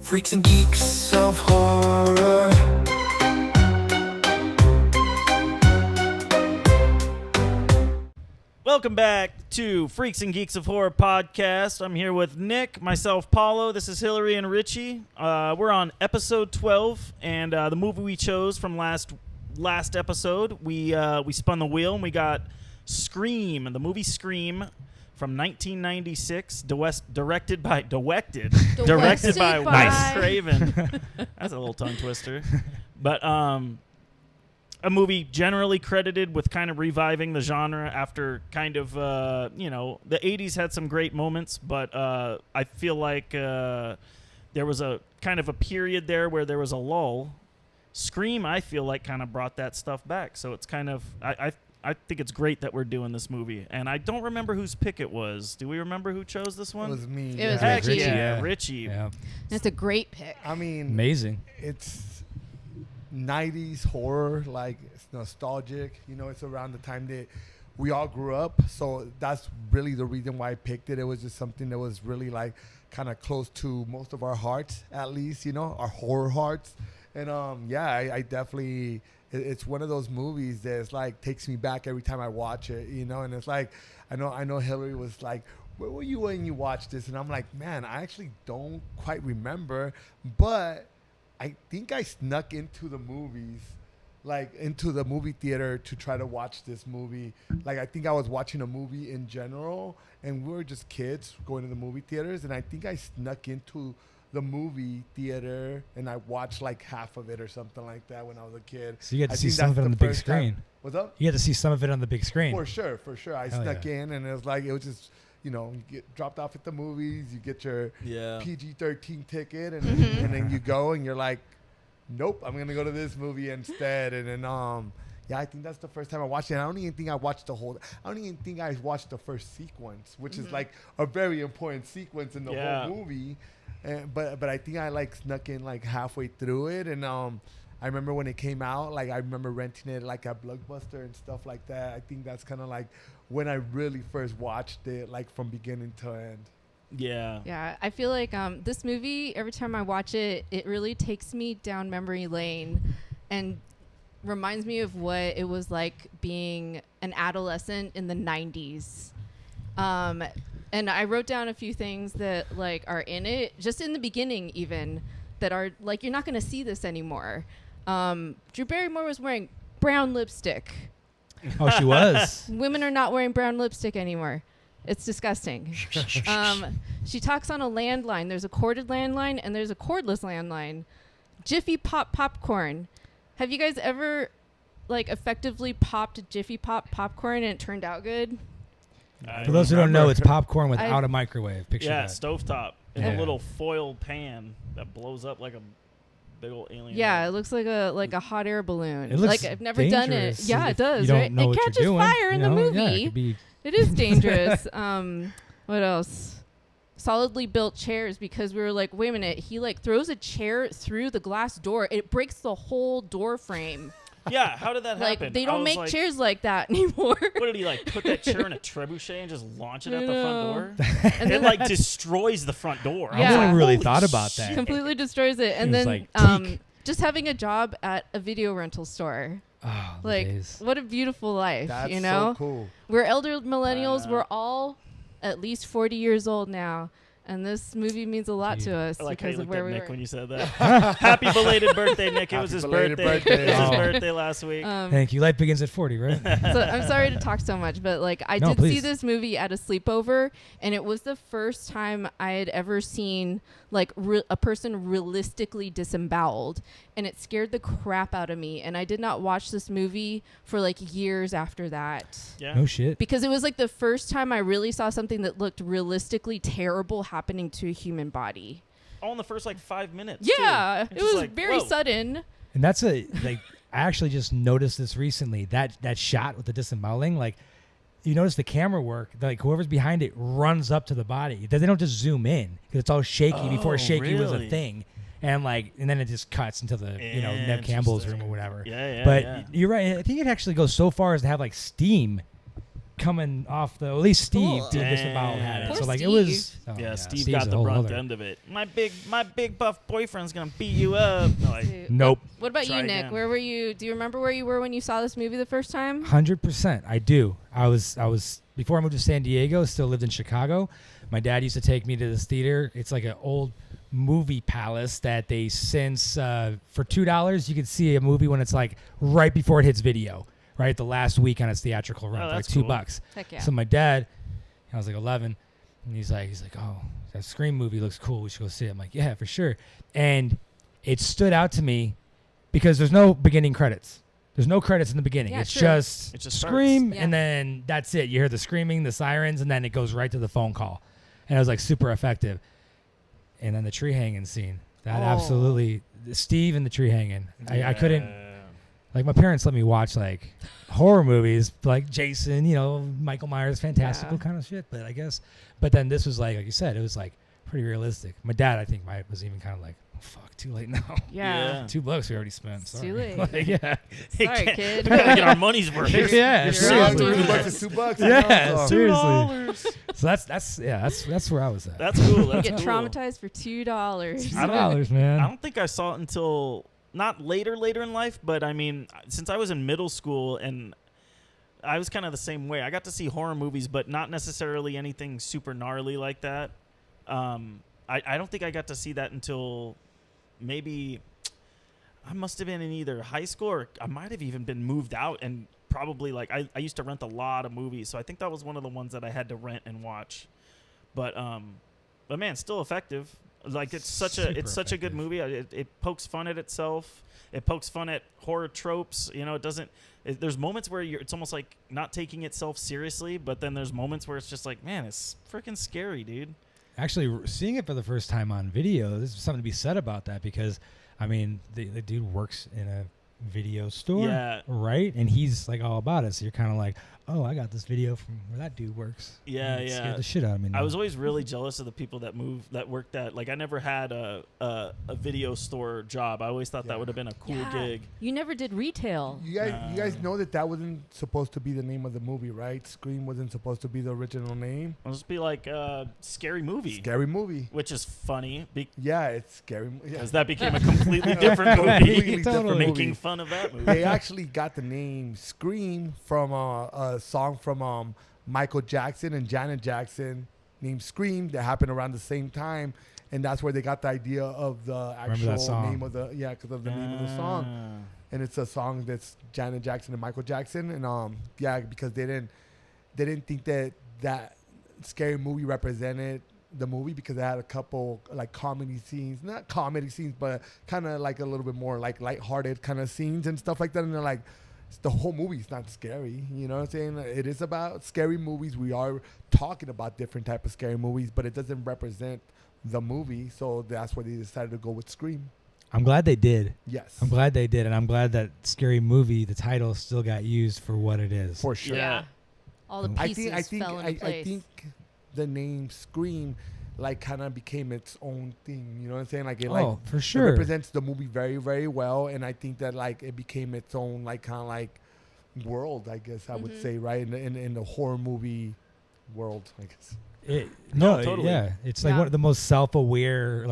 Freaks and Geeks of Horror. Welcome back to Freaks and Geeks of Horror podcast. I'm here with Nick, myself, Paolo. This is Hillary and Richie. We're on episode 12, and the movie we chose from last episode, we spun the wheel and we got Scream, the movie Scream from 1996, directed by Wes Craven. That's a little tongue twister, but a movie generally credited with kind of reviving the genre after kind of, the 80s had some great moments, but I feel like there was a kind of a period there where there was a lull. Scream, I feel like, kind of brought that stuff back. So it's kind of, I think it's great that we're doing this movie. And I don't remember whose pick it was. Do we remember who chose this one? It was me. It was Heck Richie. yeah, Richie. Yeah. That's a great pick. I mean, Amazing. It's 90s horror, like it's nostalgic. You know, it's around the time that we all grew up. So that's really the reason why I picked it. It was just something that was really like kind of close to most of our hearts, at least, our horror hearts. And I definitely, it's one of those movies that's like takes me back every time I watch it, and it's like, I know Hillary was like, where were you when you watched this? And I'm like, man, I actually don't quite remember, but I think I snuck into the movies, like into the movie theater to try to watch this movie. Like, I think I was watching a movie in general, and we were just kids going to the movie theaters, and I think I snuck into the movie theater and I watched like half of it or something like that when I was a kid. So you get to see some of it on the big screen. What's up? You get to see some of it on the big screen. For sure. I snuck in, and it was just, you get dropped off at the movies, you get your PG-13 ticket, and then you go and you're like, nope, I'm gonna go to this movie instead. And then I think that's the first time I watched it. I don't even think I watched the first sequence, which is like a very important sequence in the whole movie. But I think I like snuck in like halfway through it, and I remember when it came out, like I remember renting it like at Blockbuster and stuff like that. I think that's kind of like when I really first watched it, like from beginning to end. Yeah, I feel like this movie, every time I watch it, it really takes me down memory lane and reminds me of what it was like being an adolescent in the 90s. And I wrote down a few things that like are in it, just in the beginning even, that are like, you're not going to see this anymore. Drew Barrymore was wearing brown lipstick. Oh, she was? Women are not wearing brown lipstick anymore. It's disgusting. She talks on a landline. There's a corded landline and there's a cordless landline. Jiffy Pop popcorn. Have you guys ever like effectively popped Jiffy Pop popcorn and it turned out good? For those who don't know, it's popcorn without a microwave. Picture that. Stovetop in a little foil pan that blows up like a big old alien. Yeah, head. It looks like a hot air balloon. It looks like I've never done it. Yeah, it does. You don't right? know It what catches you're doing. fire in the movie. Yeah, it is dangerous. What else? Solidly built chairs, because we were like, wait a minute. He like throws a chair through the glass door. It breaks the whole door frame. Yeah, how did that happen? Like, they don't make chairs like that anymore. What did he, like, put that chair in a trebuchet and just launch it at the front door? And it, like, destroys the front door. Yeah. I never really Holy thought about that. Completely destroys it. And then like, just having a job at a video rental store. Oh, Like, days. what a beautiful life, That's you know? so cool. We're elder millennials. We're all at least 40 years old now. And this movie means a lot to us I like how you because of looked where at we Nick were. when you said that. Happy belated birthday, Nick. It was his belated birthday. It was his Oh. birthday last week. Thank you. Life begins at 40, right? So I'm sorry to talk so much, but like I No, did see please. this movie at a sleepover, and it was the first time I had ever seen like a person realistically disemboweled, and it scared the crap out of me. And I did not watch this movie for like years after that. Yeah. No shit. Because it was like the first time I really saw something that looked realistically terrible happening to a human body. All in the first, like, 5 minutes, Yeah, too. it It's just was like, very whoa. sudden. And that's I actually just noticed this recently. That shot with the disemboweling, like, you notice the camera work, like whoever's behind it runs up to the body. They don't just zoom in because it's all shaky before shaky was a really? thing. And then it just cuts into the, Nev Campbell's room or whatever. Yeah, But yeah. you're right. I think it actually goes so far as to have like steam coming off the. At least Steve Cool. did disembowel had it. Poor so like Steve. it was. Steve Steve's got a the whole brunt other- end of it. My big buff boyfriend's gonna beat you up. Like, Dude. Nope. What about Try you, Nick? again. Where were you? Do you remember where you were when you saw this movie the first time? 100%. I do. I was before I moved to San Diego. Still lived in Chicago. My dad used to take me to this theater. It's like an old movie palace that they since for $2 you could see a movie when it's like right before it hits video, right? The last week on its theatrical run, Oh, for like that's cool. $2. Heck yeah. So my dad, I was like 11, and he's like, oh, that Scream movie looks cool. We should go see it. I'm like, yeah, for sure. And it stood out to me because there's no beginning credits. There's no credits in the beginning. Yeah, It's true. just It just scream, starts. Yeah. and then that's it. You hear the screaming, the sirens, and then it goes right to the phone call. And it was like super effective. And then the tree hanging scene. That Oh. absolutely, Steve and the tree hanging. I couldn't, Yeah. like my parents let me watch like horror movies, like Jason, Michael Myers, fantastical Yeah. kind of shit. But I guess, but then this was like you said, it was like pretty realistic. My dad, I think, was even kind of like, oh, fuck, too late now. Yeah. $2 we already spent. It's Sorry. too late. Like, yeah. Sorry, kid. We gotta get our money's worth. Yeah, You're seriously. so rude. $2 is $2. Yeah, So. seriously. So that's where I was at. That's cool. You That's get cool. traumatized for $2. $2, man. I don't think I saw it until not later in life, but I mean, since I was in middle school, and I was kind of the same way. I got to see horror movies, but not necessarily anything super gnarly like that. I don't think I got to see that until maybe I must have been in either high school or I might have even been moved out, and probably like I used to rent a lot of movies, so I think that was one of the ones that I had to rent and watch. But man, still effective. Like it's such a good effective. movie. It pokes fun at itself. It pokes fun at horror tropes. It doesn't. There's moments where it's almost like not taking itself seriously, but then there's moments where it's just like, man, it's freaking scary, dude. Actually, seeing it for the first time on video, there's something to be said about that because, I mean, the dude works in a video store, Yeah. right? And he's like all about it. So you're kind of like, oh, I got this video from where that dude works. Yeah, And it yeah. Scared the shit out of me. I now. was always really jealous of the people that worked at, like, I never had a video store job. I always thought that Yeah. would have been a cool Yeah. gig. You never did retail. You guys know that wasn't supposed to be the name of the movie, right? Scream wasn't supposed to be the original name. It'll just be like a scary movie, Scary movie. which is funny Yeah, it's scary. Yeah. because that became a completely different Completely movie different for movie. making fun of that movie. They actually got the name Scream from a song from Michael Jackson and Janet Jackson named Scream that happened around the same time, and that's where they got the idea of the Remember that actual song. name of the because of the name of the song. Ah. And it's a song that's Janet Jackson and Michael Jackson, and because they didn't think that scary movie represented the movie because it had a couple like comedy scenes, not comedy scenes, but kind of like a little bit more like lighthearted kind of scenes and stuff like that. And they're like, the whole movie is not scary, you know what I'm saying? It is about scary movies. We are talking about different type of scary movies, but it doesn't represent the movie, so that's why they decided to go with Scream. I'm glad they did. Yes, I'm glad they did, and I'm glad that Scary Movie, the title, still got used for what it is. for sure. Yeah. All the I pieces think fell into place. I think the name Scream like kind of became its own thing. You know what I'm saying? Like it like For it sure. represents the movie very, very well, and I think that like it became its own like kind of like world. I guess I would say, right, in the horror movie world. I guess. No, totally. yeah, it's like Yeah. one of the most self-aware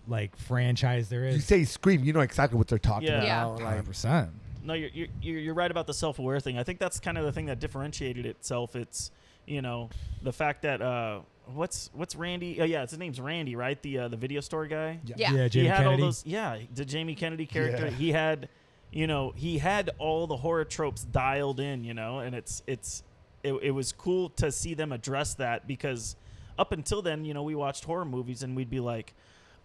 like franchise there You is. say Scream, you know exactly what they're talking Yeah. Yeah. about. Like 100%. No, you're right about the self-aware thing. I think that's kind of the thing that differentiated itself. It's the fact that what's Randy? Oh yeah, his name's Randy, right? The video store guy. Yeah. Yeah, He Jamie had Kennedy. all those. Yeah, the Jamie Kennedy character. Yeah. He had all the horror tropes dialed in. And it was cool to see them address that because up until then, we watched horror movies and we'd be like,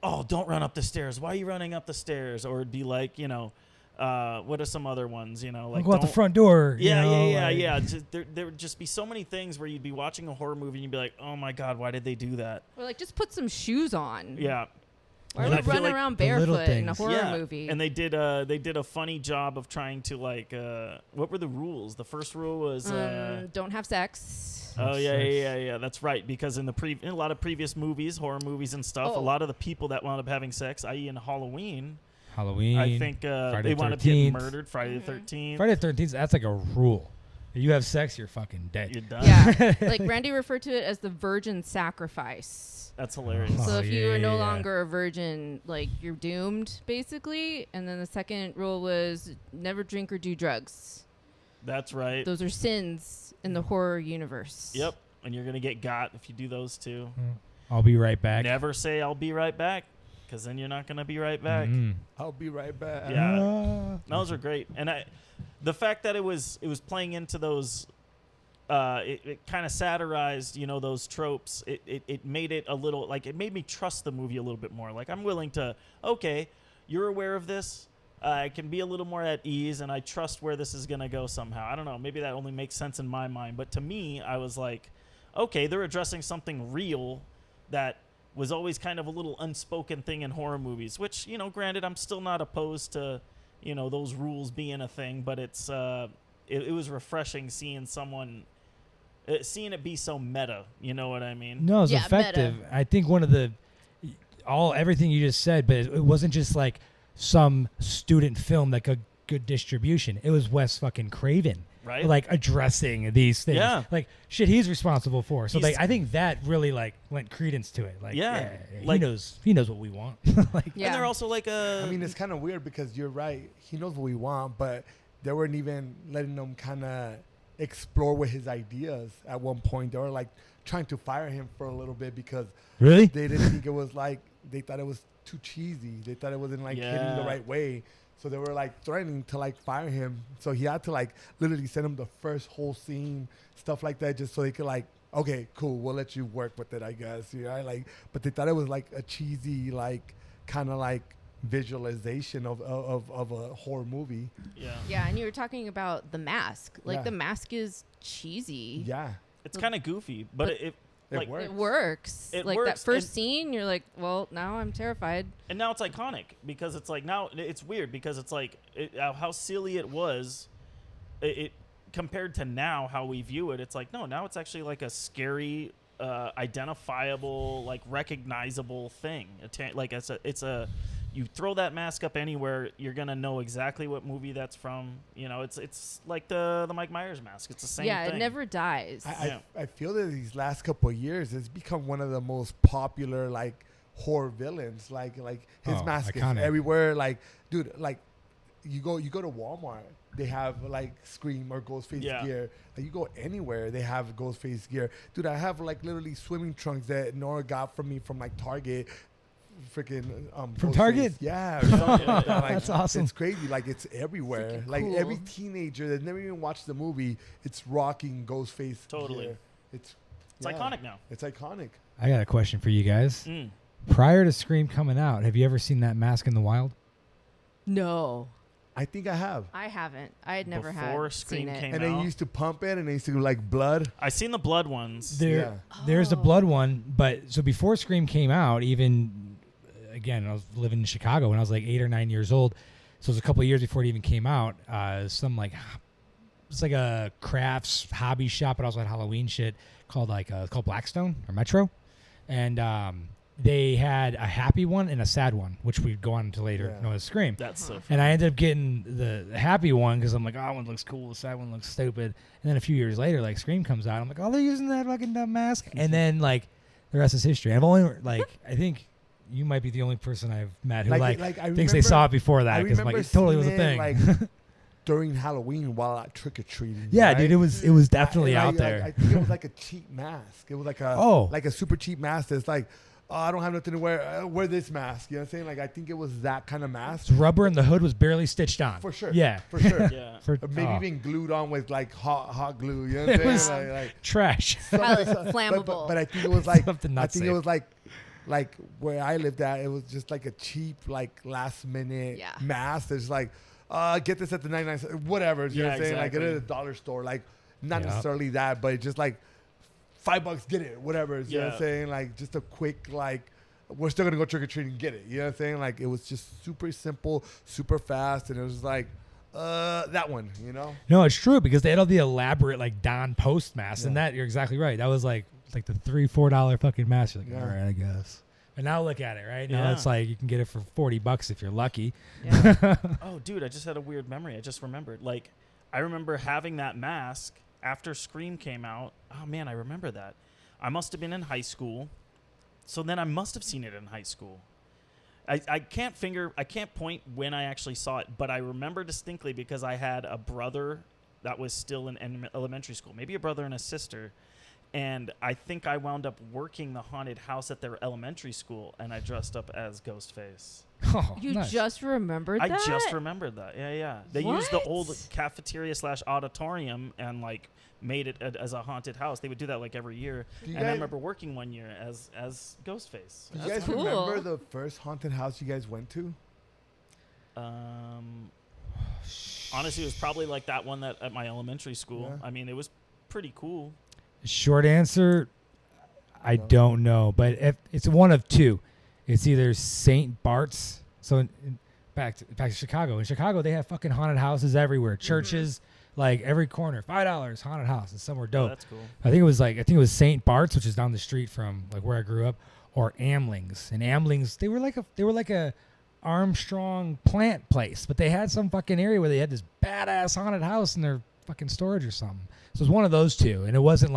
oh, don't run up the stairs. Why are you running up the stairs? Or it'd be like, what are some other ones? Like Go out the don't- front door. Yeah. like- There would just be so many things where you'd be watching a horror movie and you'd be like, oh my God, why did they do that? Or like, just put some shoes on. Yeah. Why And are I we feel running like around the little barefoot in a things. horror yeah. movie? And they did a funny job of trying to like, what were the rules? The first rule was, don't have sex. oh yeah, that's right. Because in a lot of previous movies, horror movies and stuff, a Oh. lot of the people that wound up having sex, i.e. in Halloween, Halloween. I think Friday they the wound up getting 13th. murdered. Friday the 13th. Friday the 13th. That's like a rule. If you have sex, you're fucking dead. You're done. Yeah, like Randy referred to it as the virgin sacrifice. That's hilarious. Oh, So if you are no yeah. longer a virgin, like you're doomed, basically. And then the second rule was never drink or do drugs. That's right. Those are sins in the horror universe. Yep. And you're gonna get got if you do those two. I'll be right back. Never say I'll be right back, because then you're not gonna be right back. I'll be right back. Yeah. Those are great. And the fact that it was playing into those, it kind of satirized, those tropes. It made it a little, like, it made me trust the movie a little bit more. Like, I'm willing to, okay, you're aware of this. I can be a little more at ease, and I trust where this is going to go somehow. I don't know. Maybe that only makes sense in my mind. But to me, I was like, okay, they're addressing something real that was always kind of a little unspoken thing in horror movies, which, granted, I'm still not opposed to, those rules being a thing. But it's it was refreshing seeing seeing it be so meta. You know what I mean? No, it's Yeah, effective. meta. I think one of everything you just said, but it wasn't just like some student film that got good distribution. It was Wes fucking Craven, Right? like addressing these things. Yeah. Like shit, he's responsible for. So He's- like, I think that really like lent credence to it. Like, Yeah. he Like- knows what we want. Like, Yeah. And they're also like I mean, it's kind of weird because you're right. He knows what we want, but they weren't even letting him kind of explore with his ideas at one point. They were like trying to fire him for a little bit because really? they didn't think it was like, they thought it was too cheesy. They thought it wasn't like hitting the Yeah. right way. So they were like threatening to like fire him. So he had to like literally send him the first whole scene, stuff like that, just so they could like, okay, cool, we'll let you work with it, I guess. Like, but they thought it was like a cheesy, like kind of like visualization of a horror movie. yeah. Yeah, and you were talking about The Mask. Like, Yeah. The Mask is cheesy. Yeah, It's kind of goofy, but But it it like works. It works. It like works, that first and- scene, you're like, well, now I'm terrified. and now it's iconic because it's like, now it's weird because it's like how silly it was. It compared to now how we view it, it's like, no, now it's actually like a scary, identifiable, like recognizable thing. Like it's a you throw that mask up anywhere, you're gonna know exactly what movie that's from. It's like the Mike Myers mask. It's the same Yeah, thing. it never dies. I feel that these last couple of years, it's become one of the most popular like horror villains. Like his Oh, mask iconic. is everywhere. Like, dude, like you go to Walmart, they have like Scream or Ghostface Yeah. gear. Like, you go anywhere, they have Ghostface gear. Dude, I have like literally swimming trunks that Nora got from me from like Target. Freaking From Ghostface. Target? Yeah, or something like that. Like, That's awesome. It's crazy. Like, it's everywhere. Freaking Like cool. every teenager that never even watched the movie, it's rocking Ghostface Totally. gear. It's It's iconic now. It's iconic. I got a question for you guys. Mm. Prior to Scream coming out, have you ever seen that mask in the wild? No, I think I have. I haven't. I had never Before had Scream seen it. came And they out. used to pump it, and they used to do like blood. I seen the blood ones. There's the Oh. blood one, but so before Scream came out, even again, I was living in Chicago when I was like 8 or 9 years old. So it was a couple of years before it even came out. Some like it's like a crafts hobby shop, but also had Halloween shit called Blackstone or Metro, and they had a happy one and a sad one, which we'd go on to later Yeah. known as Scream. That's so. And I ended up getting the happy one because I'm like, oh, that one looks cool. The sad one looks stupid. And then a few years later, like Scream comes out. I'm like, oh, they're using that fucking dumb mask. And then like the rest is history. I've only like I think you might be the only person I've met who I thinks they remember- saw it before that I because like remember it totally was a seeing thing. it, like during Halloween while out trick or treating. yeah, dude, it was definitely out I there. think it was like a cheap mask. It was like a super cheap mask. That's like, oh, I don't have nothing to wear. Wear this mask. You know what I'm saying? Like, I think it was that kind of mask. It's rubber and the hood was barely stitched on. For sure. Yeah. For sure. Yeah. For, Or maybe oh, even glued on with like hot glue. You know what It I'm was- saying? Like, trash. Flammable. but I think it was like Something not I think safe. it was like where I lived at. It was just like a cheap like last minute Yeah. mask. There's like get this at the 99 cents, whatever. You know Yeah, what I'm saying? Like exactly. it at a dollar store. Like not Yeah. necessarily that, but just like $5, get it, whatever. You know what I'm Yeah. saying? Like just a quick like. We're still gonna go trick or treat and get it. You know what I'm saying? Like it was just super simple, super fast, and it was like that one. You know? No, it's true because they had all the elaborate like Don Post masks, and Yeah. that you're exactly right. That was like the $3-4 fucking mask. You're like, Yeah. all right, I guess. And now look at it, right? Now Yeah. it's like you can get it for $40 if you're lucky. Yeah. Oh, dude, I just had a weird memory. I just remembered. Like, I remember having that mask after Scream came out. Oh man, I remember that. I must have been in high school. So then I must have seen it in high school. I can't point when I actually saw it, but I remember distinctly because I had a brother that was still in elementary school, maybe a brother and a sister. And I think I wound up working the haunted house at their elementary school, and I dressed up as Ghostface. Oh, You nice. just remembered that? I just remembered that. Yeah. They used the What? old cafeteria / auditorium and like made it as a haunted house. They would do that like every year. Do you And I guys- remember working one year as Ghostface. Do you That's guys cool. remember the first haunted house you guys went to? Honestly, it was probably like that one that at my elementary school. Yeah. I mean, it was pretty cool. Short answer, I No. don't know, but if it's one of two. It's either St. Bart's. So back to Chicago. In Chicago, they have fucking haunted houses everywhere. Churches, like every corner, $5 haunted house. It's somewhere Oh, dope. that's cool. I think it was St. Bart's, which is down the street from like where I grew up, or Amling's. And Amling's, they were like a Armstrong plant place, but they had some fucking area where they had this badass haunted house in their fucking storage or something. So it was one of those two, and it was just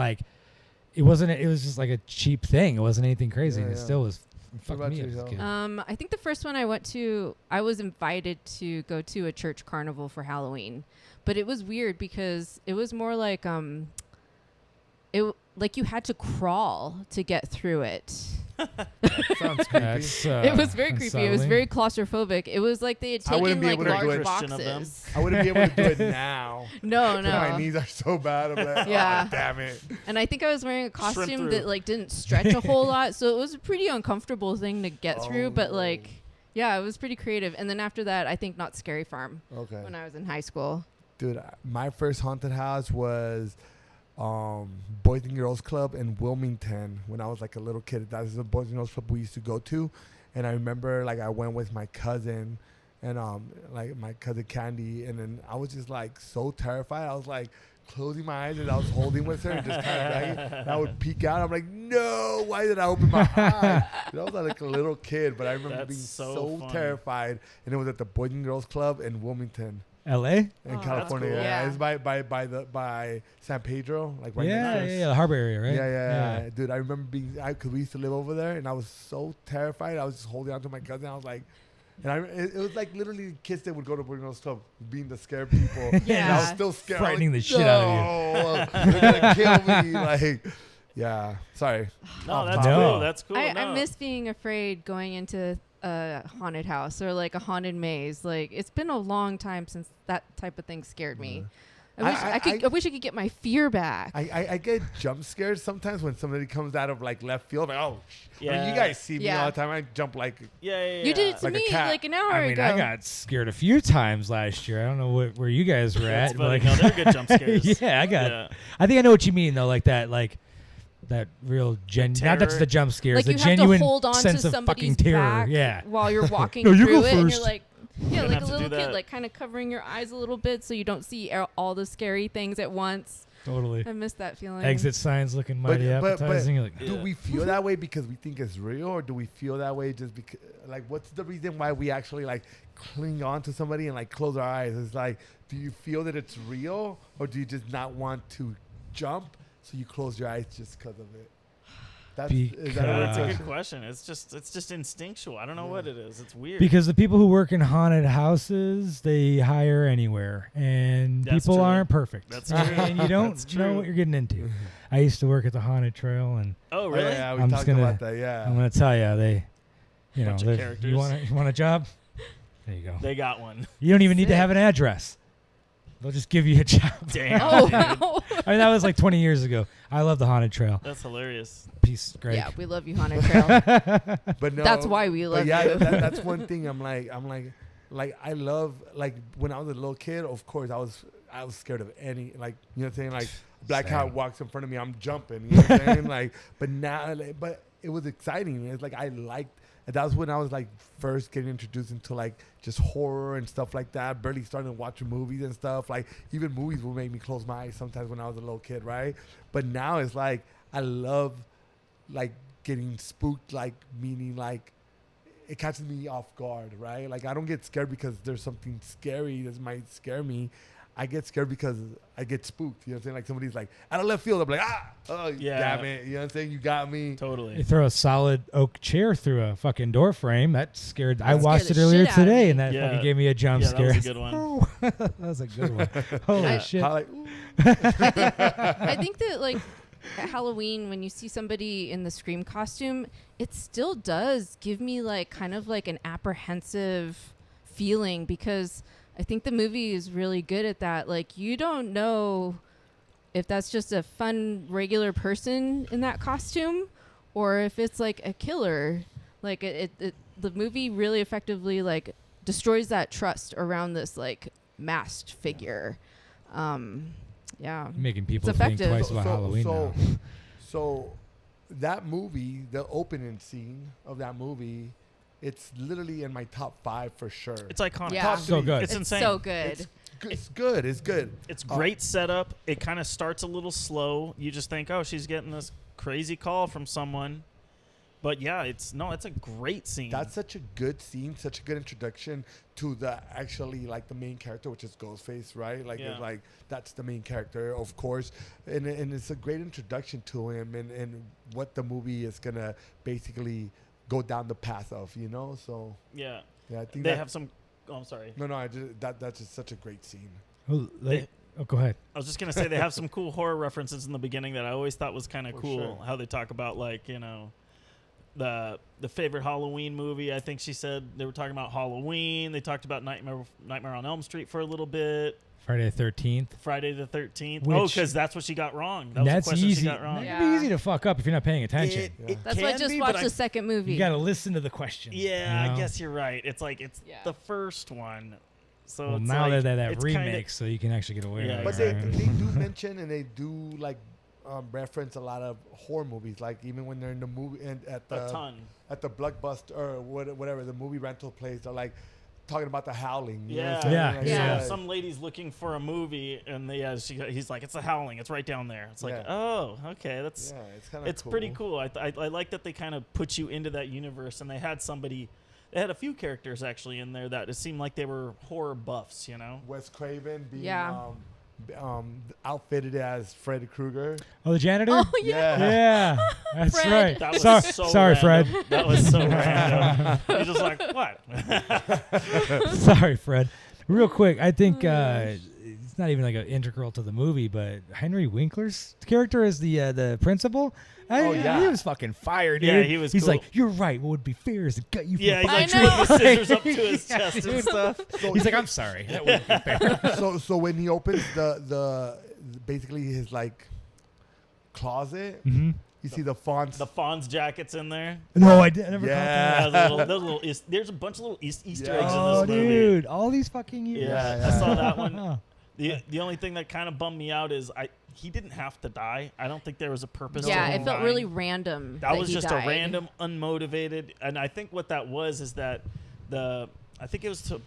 like a cheap thing. It wasn't anything crazy, Yeah, and it yeah. still was fucked about me up as a yourself? kid. I think the first one I went to, I was invited to go to a church carnival for Halloween, but it was weird because it was more like like you had to crawl to get through it. Sounds creepy. That's, It was very creepy. It was unsettling. very claustrophobic. It was like they had I wouldn't taken be like able to do large it. Christian of them. boxes. I wouldn't be able to do it now. No, My no. knees are so bad. I'm like, Yeah. oh, damn it. And I think I was wearing a costume through. that like didn't stretch a whole lot, so it was a pretty uncomfortable thing to get Oh, through. But no. like, yeah, it was pretty creative. And then after that, I think Not Scary Farm Okay. when I was in high school. Dude, my first haunted house was Boys and Girls Club in Wilmington when I was like a little kid. That was the Boys and Girls Club we used to go to. And I remember like I went with my cousin and like my cousin Candy, and then I was just like so terrified. I was like closing my eyes and I was holding with her and just kind of dragging. And I would peek out. I'm like, no, why did I open my eyes? And I was like a little kid, but I remember That's being so so funny. terrified. And it was at the Boys and Girls Club in Wilmington. L.A. In Oh, California, that's cool. yeah. Yeah. It's by San Pedro, like right Yeah, next to the harbor area, right? yeah. Dude, I remember because we used to live over there, and I was so terrified. I was just holding on to my cousin. I was like, it was like literally kids that would go to Bruno's Club, being the scared people. And I was Yeah. still scared. Frightening I the was shit like, out of no, they're gonna kill me. Like, yeah. Sorry. No, Off that's topic. cool. That's cool. I No. miss being afraid going into a haunted house or like a haunted maze. Like it's been a long time since that type of thing scared me. I wish I could get my fear back. I get jump scared sometimes when somebody comes out of like left field. Like, oh, I mean, you Yeah. guys see me Yeah. all the time. I jump like, Yeah. You did it to Like a me cat. like an hour I mean, ago. I got scared a few times last year. I don't know where you guys were That's at. funny. But No, they're good jump scares. yeah, I got. Yeah. I think I know what you mean though. Like that real not just terror. the jump scares, like the you have genuine to hold on sense to of somebody's fucking terror. back Yeah. while you're walking No, you through go it, and you're first. like, yeah, Gonna like have a to do little kid, that. like kind of covering your eyes a little bit so you don't see all the scary things at once. Totally. I miss that feeling. Exit signs looking mighty appetizing. You're like, do we feel that way because we think it's real, or do we feel that way just because? Like, what's the reason why we actually like cling on to somebody and like close our eyes? It's like, do you feel that it's real, or do you just not want to jump, so you close your eyes just because of it? Is that a That's a real good question. It's just instinctual. I don't know what it is. It's weird. because the people who work in haunted houses, they hire anywhere, and That's people true. aren't perfect. That's and you don't That's know true. what you're getting into. I used to work at the haunted trail, and Oh, Oh, really? yeah, we I'm talked just gonna- about that. Yeah. I'm gonna tell you, Bunch of you characters. want a job? There you go. They got one. You don't even need to Sick. have an address. They'll just give you a job. Damn. Oh, dude. wow. I mean, that was like 20 years ago. I love the haunted trail. That's hilarious. Peace, Greg. Yeah, we love you, Haunted Trail. But no, That's why we love but yeah, you. that's one thing. I'm like, I love, like, when I was a little kid. Of course, I was scared of any, like, you know what I'm saying, like, black Same. cat walks in front of me, I'm jumping. You know what I'm saying, like, but now, like, but it was exciting. It's like I liked. And that was when I was like first getting introduced into like just horror and stuff like that. Barely starting watching movies and stuff. Like even movies would make me close my eyes sometimes when I was a little kid, right? But now it's like I love like getting spooked, like meaning like it catches me off guard, right? Like I don't get scared because there's something scary that might scare me. I get scared because I get spooked. You know what I'm saying? Like somebody's like out of left field. I'm like, oh, Yeah. damn it. You know what I'm saying? You got me. You Totally. throw a solid oak chair through a fucking door frame. That scared. I Scared watched the it earlier shit out of today, me. and that Yeah. fucking gave me a jump Yeah, that scare. was a good one. Oh, that was a good one. Holy I- shit! How, like, ooh. I think that like at Halloween, when you see somebody in the Scream costume, it still does give me like kind of like an apprehensive feeling, because I think the movie is really good at that. Like, you don't know if that's just a fun regular person in that costume or if it's like a killer. Like the movie really effectively like destroys that trust around this like masked figure. Yeah. Making people It's think effective. twice about Halloween now. So that movie, the opening scene of that movie, it's literally in my top 5 for sure. It's iconic. Yeah. Top So 3. good. It's insane. so good. It's good. It's good. It's great setup. It kind of starts a little slow. You just think, oh, she's getting this crazy call from someone. But yeah, it's a great scene. That's such a good scene, such a good introduction to the actually like the main character, which is Ghostface, right? Like, Yeah. it's like that's the main character, of course, and it's a great introduction to him and what the movie is gonna basically go down the path of, you know. So yeah. yeah, I think They that, have some. Oh, I'm sorry. no, I just that's just such a great scene. Oh, go ahead. I was just gonna say they have some cool horror references in the beginning that I always thought was kind of For cool. sure. How they talk about like the favorite Halloween movie. I think she said they were talking about Halloween. They talked about Nightmare on Elm Street for a little bit. Friday the 13th. Friday the 13th. Which- Oh, because that's what she got wrong. That was That's the question easy. she got wrong. That Yeah. can be easy to fuck up if you're not paying attention. That's why I can just be, watched but the second movie. You got to listen to the question. Yeah, you know? I guess you're right. It's like Yeah. the first one. So Well, it's now like, that it's remake, kinda- so you can actually get away Yeah, with But it. they do mention and they do like reference a lot of horror movies, like even when they're in the movie and at a ton. the Blockbuster or whatever the movie rental place, they're like talking about the Howling. You know what I'm Yeah. saying? Yeah. Like, Yeah. So some lady's looking for a movie, and he's like, "It's a Howling. It's right down there." It's like, Yeah. oh, okay, that's yeah, it's kind of it's pretty cool. I like that they kind of put you into that universe, and they had a few characters actually in there that it seemed like they were horror buffs, you know. Wes Craven being Yeah. outfitted as Freddy Krueger. Oh, the janitor? Oh yeah. Yeah, that's Fred. right. That was sorry, so sorry, random. Fred. That was so random. You're just like, what? Sorry, Fred. Real quick, I think it's not even like an integral to the movie, but Henry Winkler's character as the principal. Oh, yeah. He was fucking fired, dude. Yeah, he was He's cool. like, "You're right. What would be fair is to gut you." Yeah, he's from like I know. shooting the scissors up to his Yeah, chest and dude. stuff. So He's like, "I'm sorry. That wouldn't be fair." so when he opens the basically his like closet, hmm you see the fonts. The Fonz jacket's in there. No, I never Yeah. There's a bunch of little Easter Yeah. eggs Oh, in this movie. dude, all these fucking years. Yeah, Yeah, I saw yeah. that one. The only thing that kind of bummed me out is he didn't have to die. I don't think there was a purpose. Yeah, to it him felt dying. really random. That was he just died. a random, unmotivated, and I think what that was is that I think it was to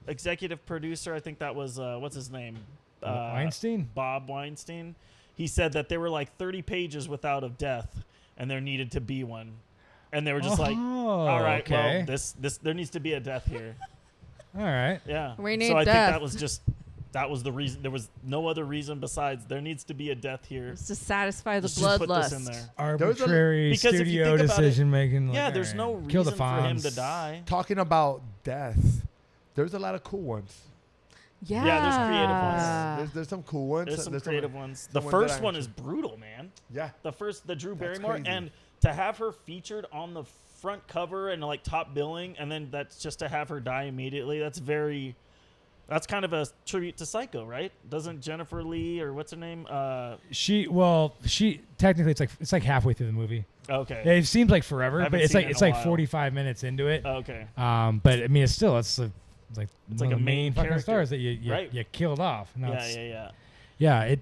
executive producer. I think that was what's his name, Weinstein. Bob Weinstein. He said that there were like 30 pages without a death, and there needed to be one, and they were just like, all right, okay. well, this there needs to be a death here. All right. Yeah. We need so I death. think that was the reason. There was no other reason besides there needs to be a death here. It's to satisfy the Let's just put this bloodlust. in there. Arbitrary Because if you studio think about it, decision making. Like, Yeah, all there's right, no kill the reason for him to Fonz. die. Talking about death, there's a lot of cool ones. Yeah. there's creative ones. There's some cool ones. There's some creative ones. The some ones first that I one enjoy. is brutal, man. Yeah. The Drew That's Barrymore, crazy. and to have her featured on the front cover and like top billing, and then that's just to have her die immediately. That's kind of a tribute to Psycho, right? Doesn't Jennifer Lee or what's her name? She technically it's like halfway through the movie. Okay. It seems like forever, Haven't but it's seen like it it's in a like while. 45 minutes into it. Okay. But I mean, it's still it's like It's one like of a the main fucking character. stars that you Right. killed off. Now Yeah, it's- yeah. Yeah, it.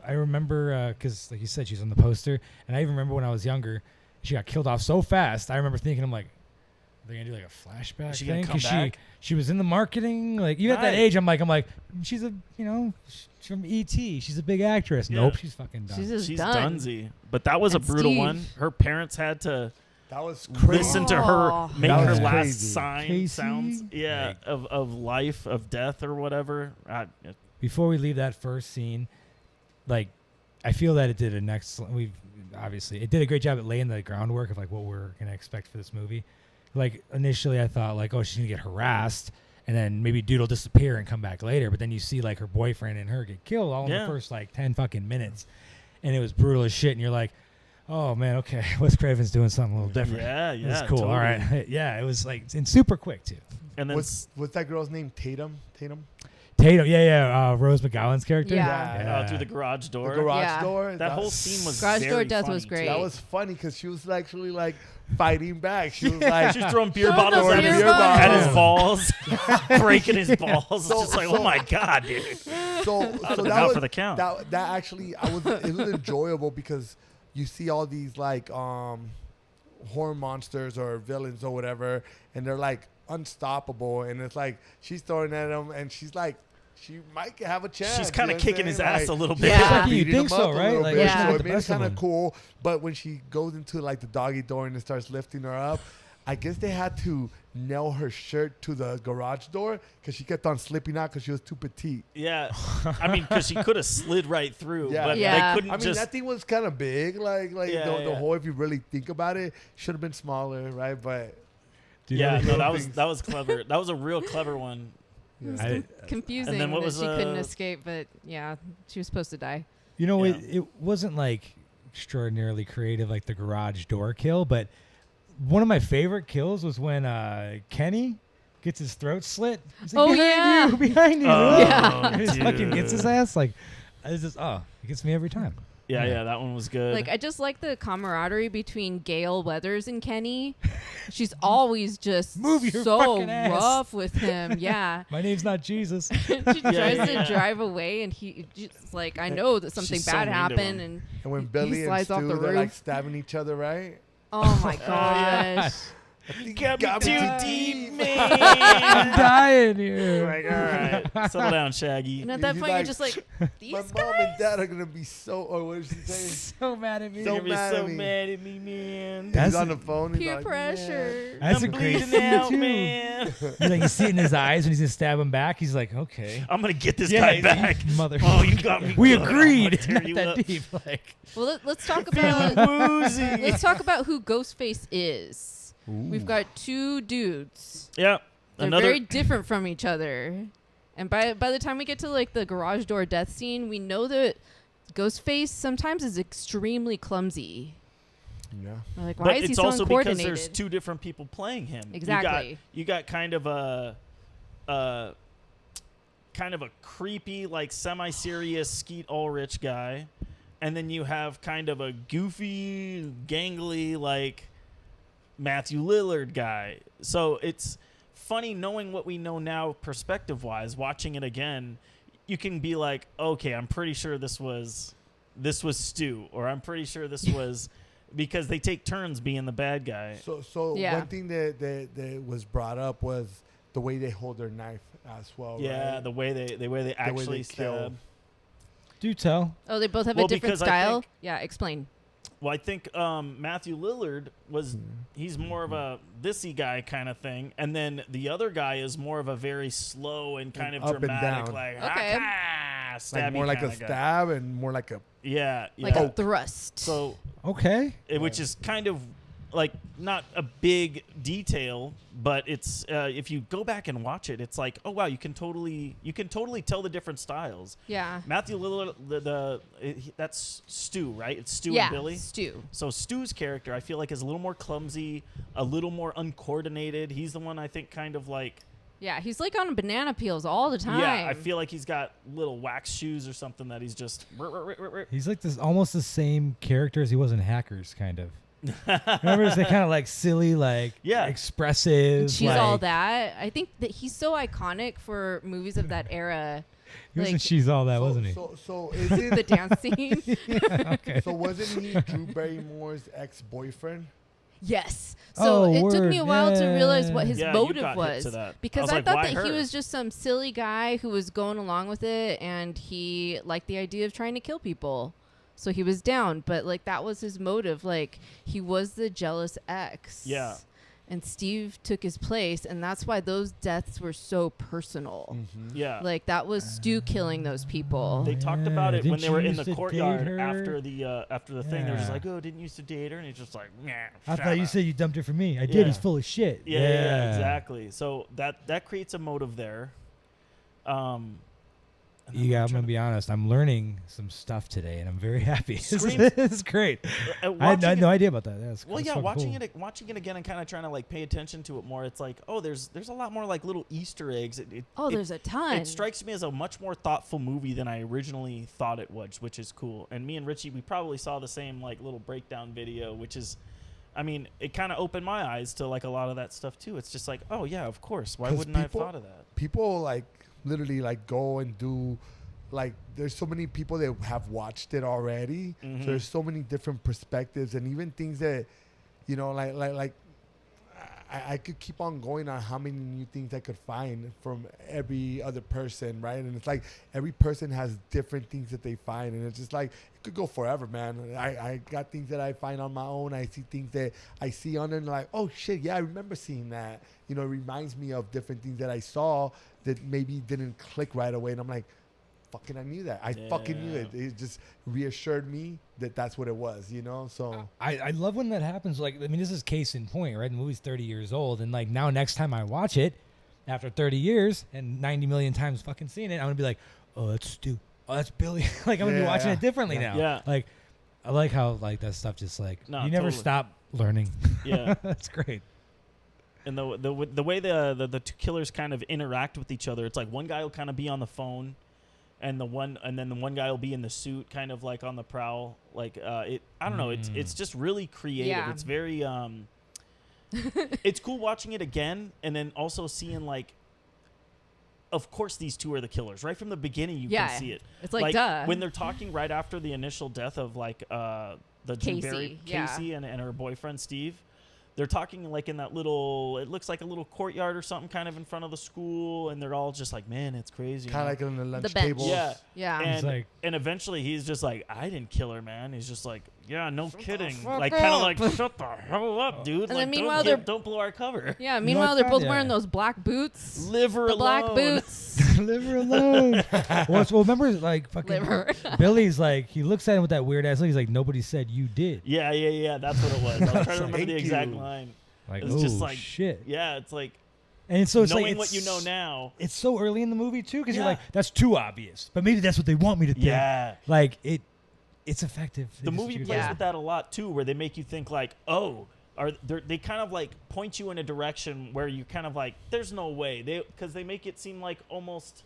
I remember because, like you said, she's on the poster, and I even remember when I was younger, she got killed off so fast. I remember thinking, I'm like, are they gonna do like a flashback Is she gonna thing? come back? she was in the marketing. Like even at that Right. age, I'm like, she's a she's from E.T. She's a big actress. Yeah. Nope, she's fucking done. She's just She's done. Dunsey. But that was And a brutal Steve. one. Her parents had to That was crazy. listen to her Oh. make That her was last crazy. sign Casey? sounds, yeah, Like- of life, of death, or whatever. Before we leave that first scene, like, I feel that it did an excellent. It did a great job at laying the groundwork of like what we're gonna expect for this movie. Like initially, I thought like, oh, she's gonna get harassed, and then maybe dude will disappear and come back later. But then you see like her boyfriend and her get killed all in the first like 10 fucking minutes, and it was brutal as shit. And you're like, oh man, okay, Wes Craven's doing something a little different. Yeah, It was yeah, cool. totally. All right, yeah, it was like and super quick too. And then What's that girl's name? Tatum. Tatum, Rose McGowan's character. Yeah. through the garage door. The garage Yeah. door. That whole scene was Garage door very death funny, was too. great. That was funny because she was actually like fighting back. She was like, She's throwing beer Throw bottles the at beer his, bottles. at his balls, breaking his balls. So- Just like, so- oh my god, dude. so I'd have that been out was for the count. That actually, it was enjoyable because you see all these like horror monsters or villains or whatever, and they're like unstoppable, and it's like she's throwing at them, and she's like, she might have a chance. She's kind you of know what I'm kicking his saying? ass Like, a little bit. Yeah. You beating think him so, up a right? little Like, bit. yeah. So the it made it best of kind of them. cool. But when she goes into like the doggy door and it starts lifting her up, I guess they had to nail her shirt to the garage door because she kept on slipping out because she was too petite. Yeah, I mean, because she could have slid right through, Yeah. but Yeah. they couldn't I mean, just. that thing was kind of big. Like Yeah, the yeah. hole, if you really think about it, should have been smaller, right? But Dude, Yeah, that no, little that was things. that was clever. That was a real clever one. It was I- confusing And then what that was, she couldn't uh, escape, but yeah, she was supposed to die. You know, Yeah. it wasn't like extraordinarily creative like the garage door kill, but one of my favorite kills was when Kenny gets his throat slit. He's like, Oh, behind yeah. you, behind you. Oh, Yeah. And he fucking gets his dude. ass like, it's just it gets me every time. Yeah, that one was good. Like I just like the camaraderie between Gail Weathers and Kenny. She's always just Move your so fucking ass. rough with him. Yeah. My name's not Jesus. She tries yeah, to yeah. drive away, and he just like, I know that something She's so bad mean to happened, him. and when he Billy and slides off Stu, the they're like roof. stabbing each other, right? Oh my yeah. gosh. you got me too deep, I'm man. dying here. Like, all right, settle down, Shaggy. And at that He's point, you're like, just like, these My guys? mom and dad are gonna be so. Or what did she say? So mad at me. So You're gonna be mad so at me. mad at me, man. That's He's on the phone. He's Peer like, pressure. That's I'm a great bleeding scene out, too. man. You see it in his eyes when he's gonna stab him back. He's like, okay. I'm gonna get this guy he's- back. Mother. Oh, you got me. We good. I'm gonna agreed. tear Not you that up. deep. Like, Well, let's talk about Woozy. let's talk about who Ghostface is. We've got two dudes. Yeah, They're another. very different from each other. And by the time we get to like the garage door death scene, we know that Ghostface sometimes is extremely clumsy. Yeah. We're like, why But is he it's so also because uncoordinated? there's two different people playing him. Exactly. You got kind of a creepy, like semi-serious Skeet Ulrich guy, and then you have kind of a goofy, gangly, like Matthew Lillard guy. So it's funny knowing what we know now, perspective-wise. Watching it again, you can be like, okay, I'm pretty sure this was Stu, or I'm pretty sure this was. Because they take turns being the bad guy. So Yeah. one thing that was brought up was the way they hold their knife as well. Yeah, right? the way they actually kill. stab. do tell. Oh, they both have Well, a different because I style? think- Yeah, explain. Well, I think Matthew Lillard he's more of a thisy guy kind of thing, and then the other guy is more of a very slow and kind of Up and dramatic, down. like Okay. stabby Like more like a kinda guy. stab and more like a. Yeah, yeah. Like a thrust. So Okay. which is kind of like not a big detail, but it's if you go back and watch it, it's like, oh wow, you can totally tell the different styles. yeah. Matthew Lillard, that's Stu, right? It's Stu Yeah, and Billy. Stu. So Stu's character, I feel like, is a little more clumsy, a little more uncoordinated. He's the one I think kind of like, Yeah, he's like on banana peels all the time. yeah, I feel like he's got little wax shoes or something that he's just. He's like this almost the same character as he was in Hackers, kind of. Remember, they kind of like silly, like Yeah. expressive. She's like, all that. I think that he's so iconic for movies of that era. He wasn't like- She's all that, so, wasn't he? So isn't The dance scene. Okay. so wasn't he Drew Barrymore's ex-boyfriend? Yes. So Oh, it took me a while to realize word, what yeah. his Yeah, you motive got hit was. to that. Because I I, was like, thought why that he her? was just some silly guy who was going along with it and he liked the idea of trying to kill people. so he was down. But like that was his motive. Like he was the jealous ex. Yeah. And Steve took his place, and that's why those deaths were so personal. Yeah. Like that was Stu killing those people. They talked about it Didn't when they you were in used the to courtyard date her? after the thing. They were just Yeah. like, "Oh, didn't you used to date her?" And he's just like, "Nah." I thought you said you dumped her for me. I did. Yeah. He's full of shit. Yeah, exactly. So that creates a motive there. And then I'm gonna be honest. I'm learning some stuff today, and I'm very happy. Scream- This is great. I had no idea about that. That's Well, that's yeah, fucking watching cool. watching it again and kind of trying to like pay attention to it more. It's like, oh, there's a lot more like little Easter eggs. There's a ton. It strikes me as a much more thoughtful movie than I originally thought it was, which is cool. And me and Richie, we probably saw the same like little breakdown video, which is, I mean, it kind of opened my eyes to like a lot of that stuff too. It's just like, oh yeah, of course. Why 'Cause wouldn't I have thought of that? People like literally like go and do, like there's so many people that have watched it already. Mhm. So there's so many different perspectives and even things that, you know, like I could keep on going on how many new things I could find from every other person, right? And it's like every person has different things that they find, and it's just like it could go forever, man. I got things that I find on my own. I see things that I see on there, and like, oh shit, yeah, I remember seeing that. You know, it reminds me of different things that I saw that maybe didn't click right away, and I'm like, fucking, I knew that. I fucking knew it. It just reassured me that that's what it was, you know? So I love when that happens. Like, I mean, this is case in point, right? The movie's 30 years old, and like now, next time I watch it, after 30 years and 90 million times fucking seeing it, I'm gonna be like, oh, that's Stu. Oh, that's Billy. Like, I'm gonna be watching it differently now. Yeah. Like, I like how like that stuff just like No, you never totally. stop learning. Yeah. That's great. And the way the two killers kind of interact with each other, it's like one guy will kind of be on the phone, and then the one guy will be in the suit, kind of like on the prowl. Like I don't know. It's just really creative. Yeah. It's very it's cool watching it again, and then also seeing like, of course these two are the killers right from the beginning. You Yeah. can see it. It's like, duh. when they're talking right after the initial death of like the Casey, Gervais, yeah. Casey and her boyfriend Steve. They're talking like in that little, it looks like a little courtyard or something kind of in front of the school, and they're all just like, man, it's crazy. kind of like on the lunch The bench. table. Yeah. Yeah. And, like- and eventually he's just like, I didn't kill her, man. He's just like, yeah, no kidding. fuck Like, kind of up. like, shut the hell up, dude. And like, then meanwhile don't blow our cover. Yeah. know Meanwhile, what, they're both yeah. wearing those black boots. Leave her The alone. black boots. Leave her alone. well, remember, like fucking Leave her. Billy's like he looks at him with that weird ass look. He's like, nobody said you did. Yeah. That's what it was. I was trying to remember Thank the exact you. line. Like, It's oh just like, shit. Yeah, it's like, And so it's knowing like what you know now. It's so early in the movie too, because Yeah. you're like, that's too obvious. But maybe that's what they want me to think. Yeah. Like it's effective. The They just movie figured plays it out. with that a lot too, where they make you think like, oh, they kind of like point you in a direction where you kind of like, there's no way because they make it seem like almost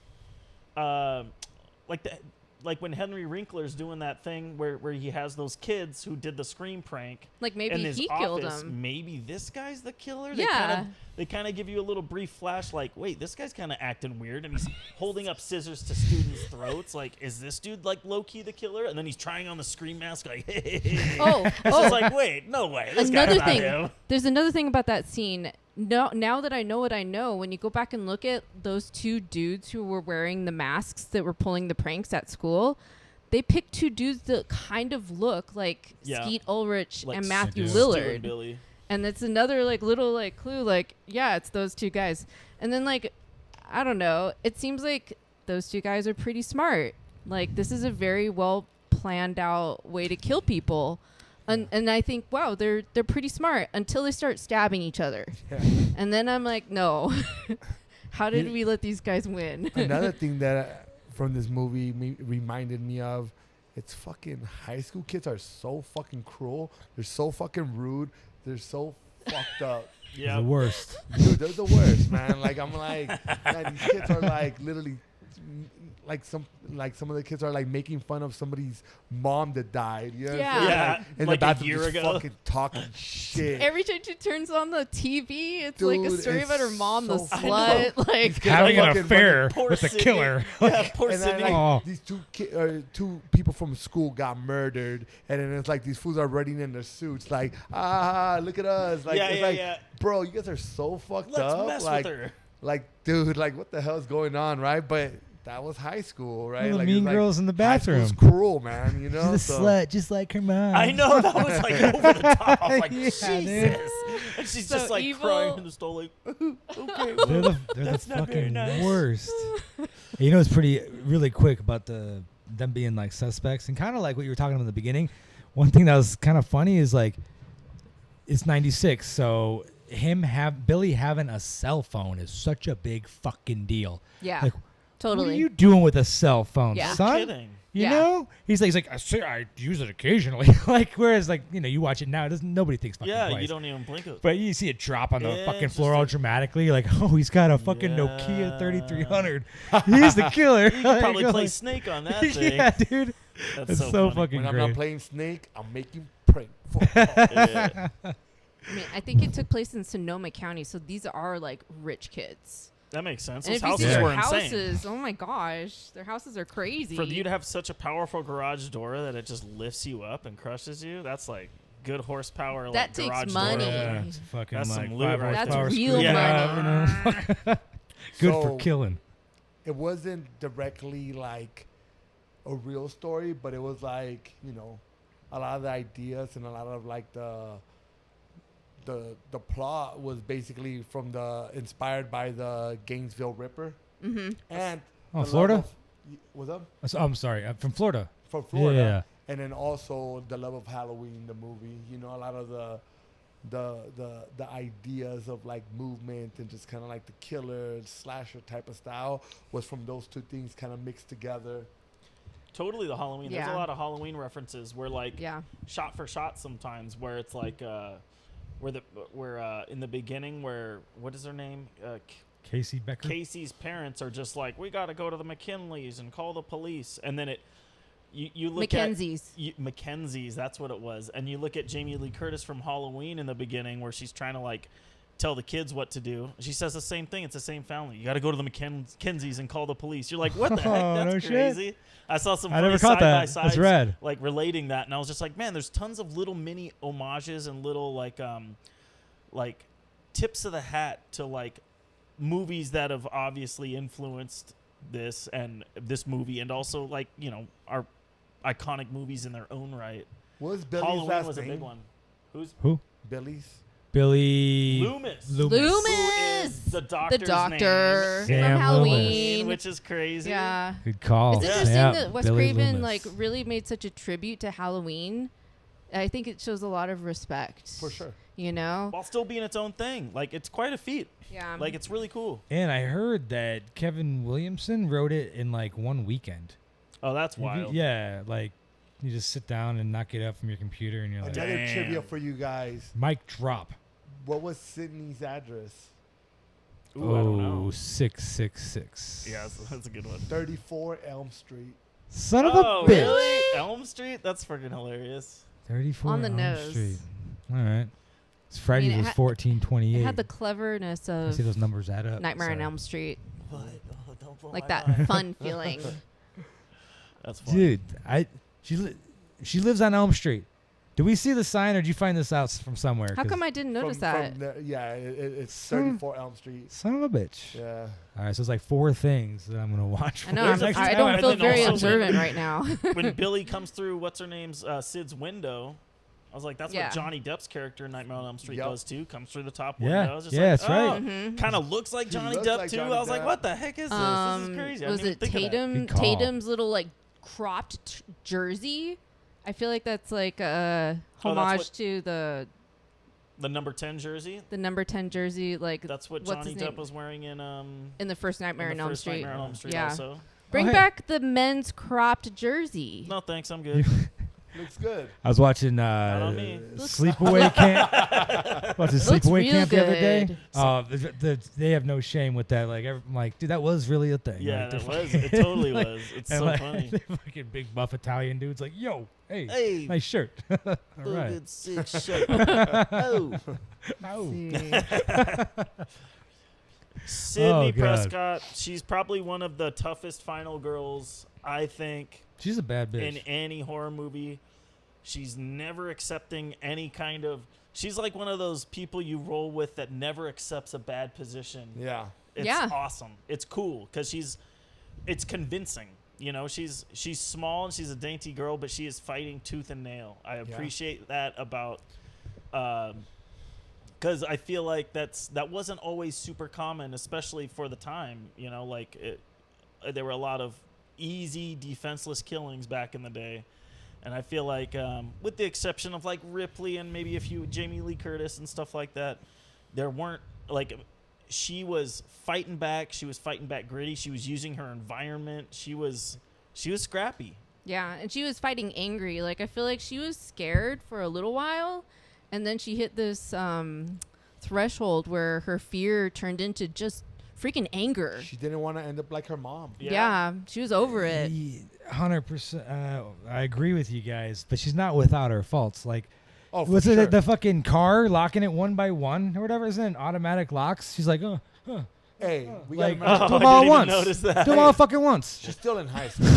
like when Henry Winkler's doing that thing where he has those kids who did the Scream prank. Like maybe in his he killed office. him. Maybe this guy's the killer. Yeah. They kind of give you a little brief flash, like, wait, this guy's kind of acting weird, and he's holding up scissors to students' throats. Like, is this dude like low key the killer? And then he's trying on the Scream mask, like, hey. Oh, It's oh. just like, wait, no way. This Another guy's not thing. him. There's another thing about that scene. No, now that I know what I know, when you go back and look at those two dudes who were wearing the masks that were pulling the pranks at school, they picked two dudes that kind of look like Yeah. Skeet Ulrich Like and Matthew Stu and Stu and Lillard. Billy. And it's another like little like clue, like, yeah, it's those two guys. And then like, I don't know, it seems like those two guys are pretty smart. Like, this is a very well planned out way to kill people. And I think, wow, they're pretty smart until they start stabbing each other. Yeah. And then I'm like, no. How did we let these guys win? Another thing that from this movie reminded me of, it's fucking high school kids are so fucking cruel. They're so fucking rude. They're so fucked up. Yeah. The worst. Dude, they're the worst, man. Like, I'm like, man, these kids are like literally some of the kids are like making fun of somebody's mom that died. You know what I'm Yeah. saying? Yeah, Like, in like the a bathroom year just ago. fucking talking shit. Every time she turns on the TV, it's like a Dude, story it's about her mom, the so slut. Like, kids Having are an fucking affair Poor with the Sydney. killer. Yeah, poor and then, Sydney. like, Oh. these two people from school got murdered, and then it's like these fools are running in their suits, like, look at us, like, Yeah, it's yeah, like, yeah. bro, you guys are so fucked Let's up, mess like, with her. like, dude, like, what the hell is going on, right? But that was high school, right? Little Like, mean it's like girls in the high school's bathroom. cruel, man. You know, She's a slut, just like her mom. I know, that was like over the top. I was like, Yeah, Jesus. dude. And she's So just like evil. crying in the stall, like, okay. They're the That's not very fucking nice. worst. You know, it's really quick about them being like suspects and kind of like what you were talking about in the beginning. One thing that was kind of funny is like, it's 96, so Billy having a cell phone is such a big fucking deal. Yeah. Like, Totally. what are you doing with a cell phone, Yeah. son? Kidding. You Yeah. know, he's like, I use it occasionally. Like, whereas like you watch it now, nobody thinks fucking Yeah, twice. you don't even blink it. But you see it drop on the Yeah, fucking it's floor just all a- dramatically. You're like, oh, he's got a fucking Nokia Yeah. 3300. He's the killer. You could probably play Snake on that thing. Yeah, dude. That's It's so, so funny. fucking when I'm great. not playing Snake, I'm making prank phone calls. Yeah. I mean, I think it took place in Sonoma County, so these are like rich kids. That makes sense. And Those if you see houses their were insane. houses, oh my gosh, their houses are crazy. For you to have such a powerful garage door that it just lifts you up and crushes you, that's like good horsepower. That like takes garage money. Door. Yeah, it's fucking That's like some loot 5 right That's horsepower real screw. money. Yeah. Good for So- killing. It wasn't directly like a real story, but it was like, you know, a lot of the ideas and a lot of like the plot was basically inspired by the Gainesville Ripper. Mm-hmm. And Oh, the Florida? love of- what's up? I'm sorry. I'm from Florida. From Florida. Yeah. And then also the love of Halloween, the movie. You know, a lot of the ideas of like movement and just kind of like the killer slasher type of style was from those two things kind of mixed together. Totally the Halloween. There's Yeah. a lot of Halloween references where like Yeah. shot for shot sometimes where it's like where in the beginning where what is her name? Casey Becker. Casey's parents are just like, we got to go to the McKinleys and call the police, and then you look Mackenzie's. at Mackenzie's, that's what it was, and you look at Jamie Lee Curtis from Halloween in the beginning where she's trying to like tell the kids what to do. She says the same thing. It's the same family. You got to go to the Mackenzie's and call the police. You're like, what the heck? Oh, That's no shit. crazy. I saw some I funny never caught that. side-by-sides, That's rad. like relating that, and I was just like, man, there's tons of little mini homages and little like tips of the hat to like movies that have obviously influenced this movie, and also like, you know, are iconic movies in their own right. What was Billy's Halloween last was a name? big one. Who's Who? Billy's. Billy Loomis? Loomis. Who Loomis! is the The doctor's doctor name? Sam from Halloween. Loomis. Which is crazy. Yeah. Good call. It's interesting Yeah, that Wes Billy Craven Loomis. like really made such a tribute to Halloween. I think it shows a lot of respect. For sure. You know? While still being its own thing. Like, it's quite a feat. Yeah. Like, it's really cool. And I heard that Kevin Williamson wrote it in like one weekend. Oh, that's wild. Yeah, like you just sit down and knock it up from your computer, and you're like, Another Damn. trivia for you guys. mic drop. What was Sydney's address? Ooh, I don't know. Oh, 666. Yeah, that's a good one. 34 Elm Street. Son of Oh, a bitch. really? Elm Street? That's freaking hilarious. 34 On the Elm nose. Street. All right. Freddy's it was had- 1428. It had the cleverness I of see those numbers add up. Nightmare on Sorry. Elm Street. What? Oh, don't blow Like my that mind. fun feeling. That's funny. Dude, she lives on Elm Street. Do we see the sign, or did you find this out from somewhere? How 'Cause come I didn't notice that? It's Son- 34 Elm Street. Son of a bitch. Yeah. All right, so it's like 4 things that I'm gonna watch. I know. There's a I few- don't and feel then very also observant right now. When Billy comes through, what's her name's Sid's window, I was like, that's Yeah. what Johnny Depp's character in Nightmare on Elm Street Yep. does too. Comes through the top Yeah. window. I was just Yeah, like, that's right. Mhm. Kind of looks like He Johnny looks Depp like too. Johnny I was like, Depp. what the heck is this? This is crazy. I Was didn't it even think of that. Tatum? Good call. Tatum's little like cropped jersey. I feel like that's like a Oh, that's homage what- to the number 10 jersey. number 10 jersey. Like That's what what's Johnny his Depp name? was wearing in in the first Nightmare in on the Elm first Street. Nightmare on Elm Street Yeah. also. Bring hey. back the men's cropped jersey. No, thanks. I'm good. Looks good. I was watching on me. Sleepaway Camp. Watching Looks Sleepaway real Camp the other day. good. They have no shame with that. Like, I'm like, dude, that was really a thing. Yeah, like, that they're was. fucking- It totally like- was. It's and so like, funny. they're fucking big buff Italian dudes. Like, yo, hey, Hey, nice shirt. All right. sick shape. Oh. Oh. See. Sydney Oh, God. Prescott, she's probably one of the toughest final girls, I think, She's a bad bitch. in any horror movie. She's never accepting any kind of... She's like one of those people you roll with that never accepts a bad position. Yeah. It's Yeah. awesome. It's cool because she's it's convincing. You know, she's small and she's a dainty girl, but she is fighting tooth and nail. I appreciate that about, because I feel like that wasn't always super common, especially for the time. You know, like there were a lot of easy, defenseless killings back in the day, and I feel like, with the exception of like Ripley and maybe a few Jamie Lee Curtis and stuff like that, there weren't like. She was fighting back. She was fighting back gritty. She was using her environment. She was scrappy. Yeah, and she was fighting angry. Like, I feel like she was scared for a little while, and then she hit this threshold where her fear turned into just freaking anger. She didn't want to end up like her mom. Yeah, she was over it. 100%. I agree with you guys, but she's not without her faults. Like, Was it the fucking car locking it one by one or whatever? Isn't it automatic locks? She's like, Hey, we like, got do them all I didn't once. even notice that. Do them all fucking once. She's still in high school.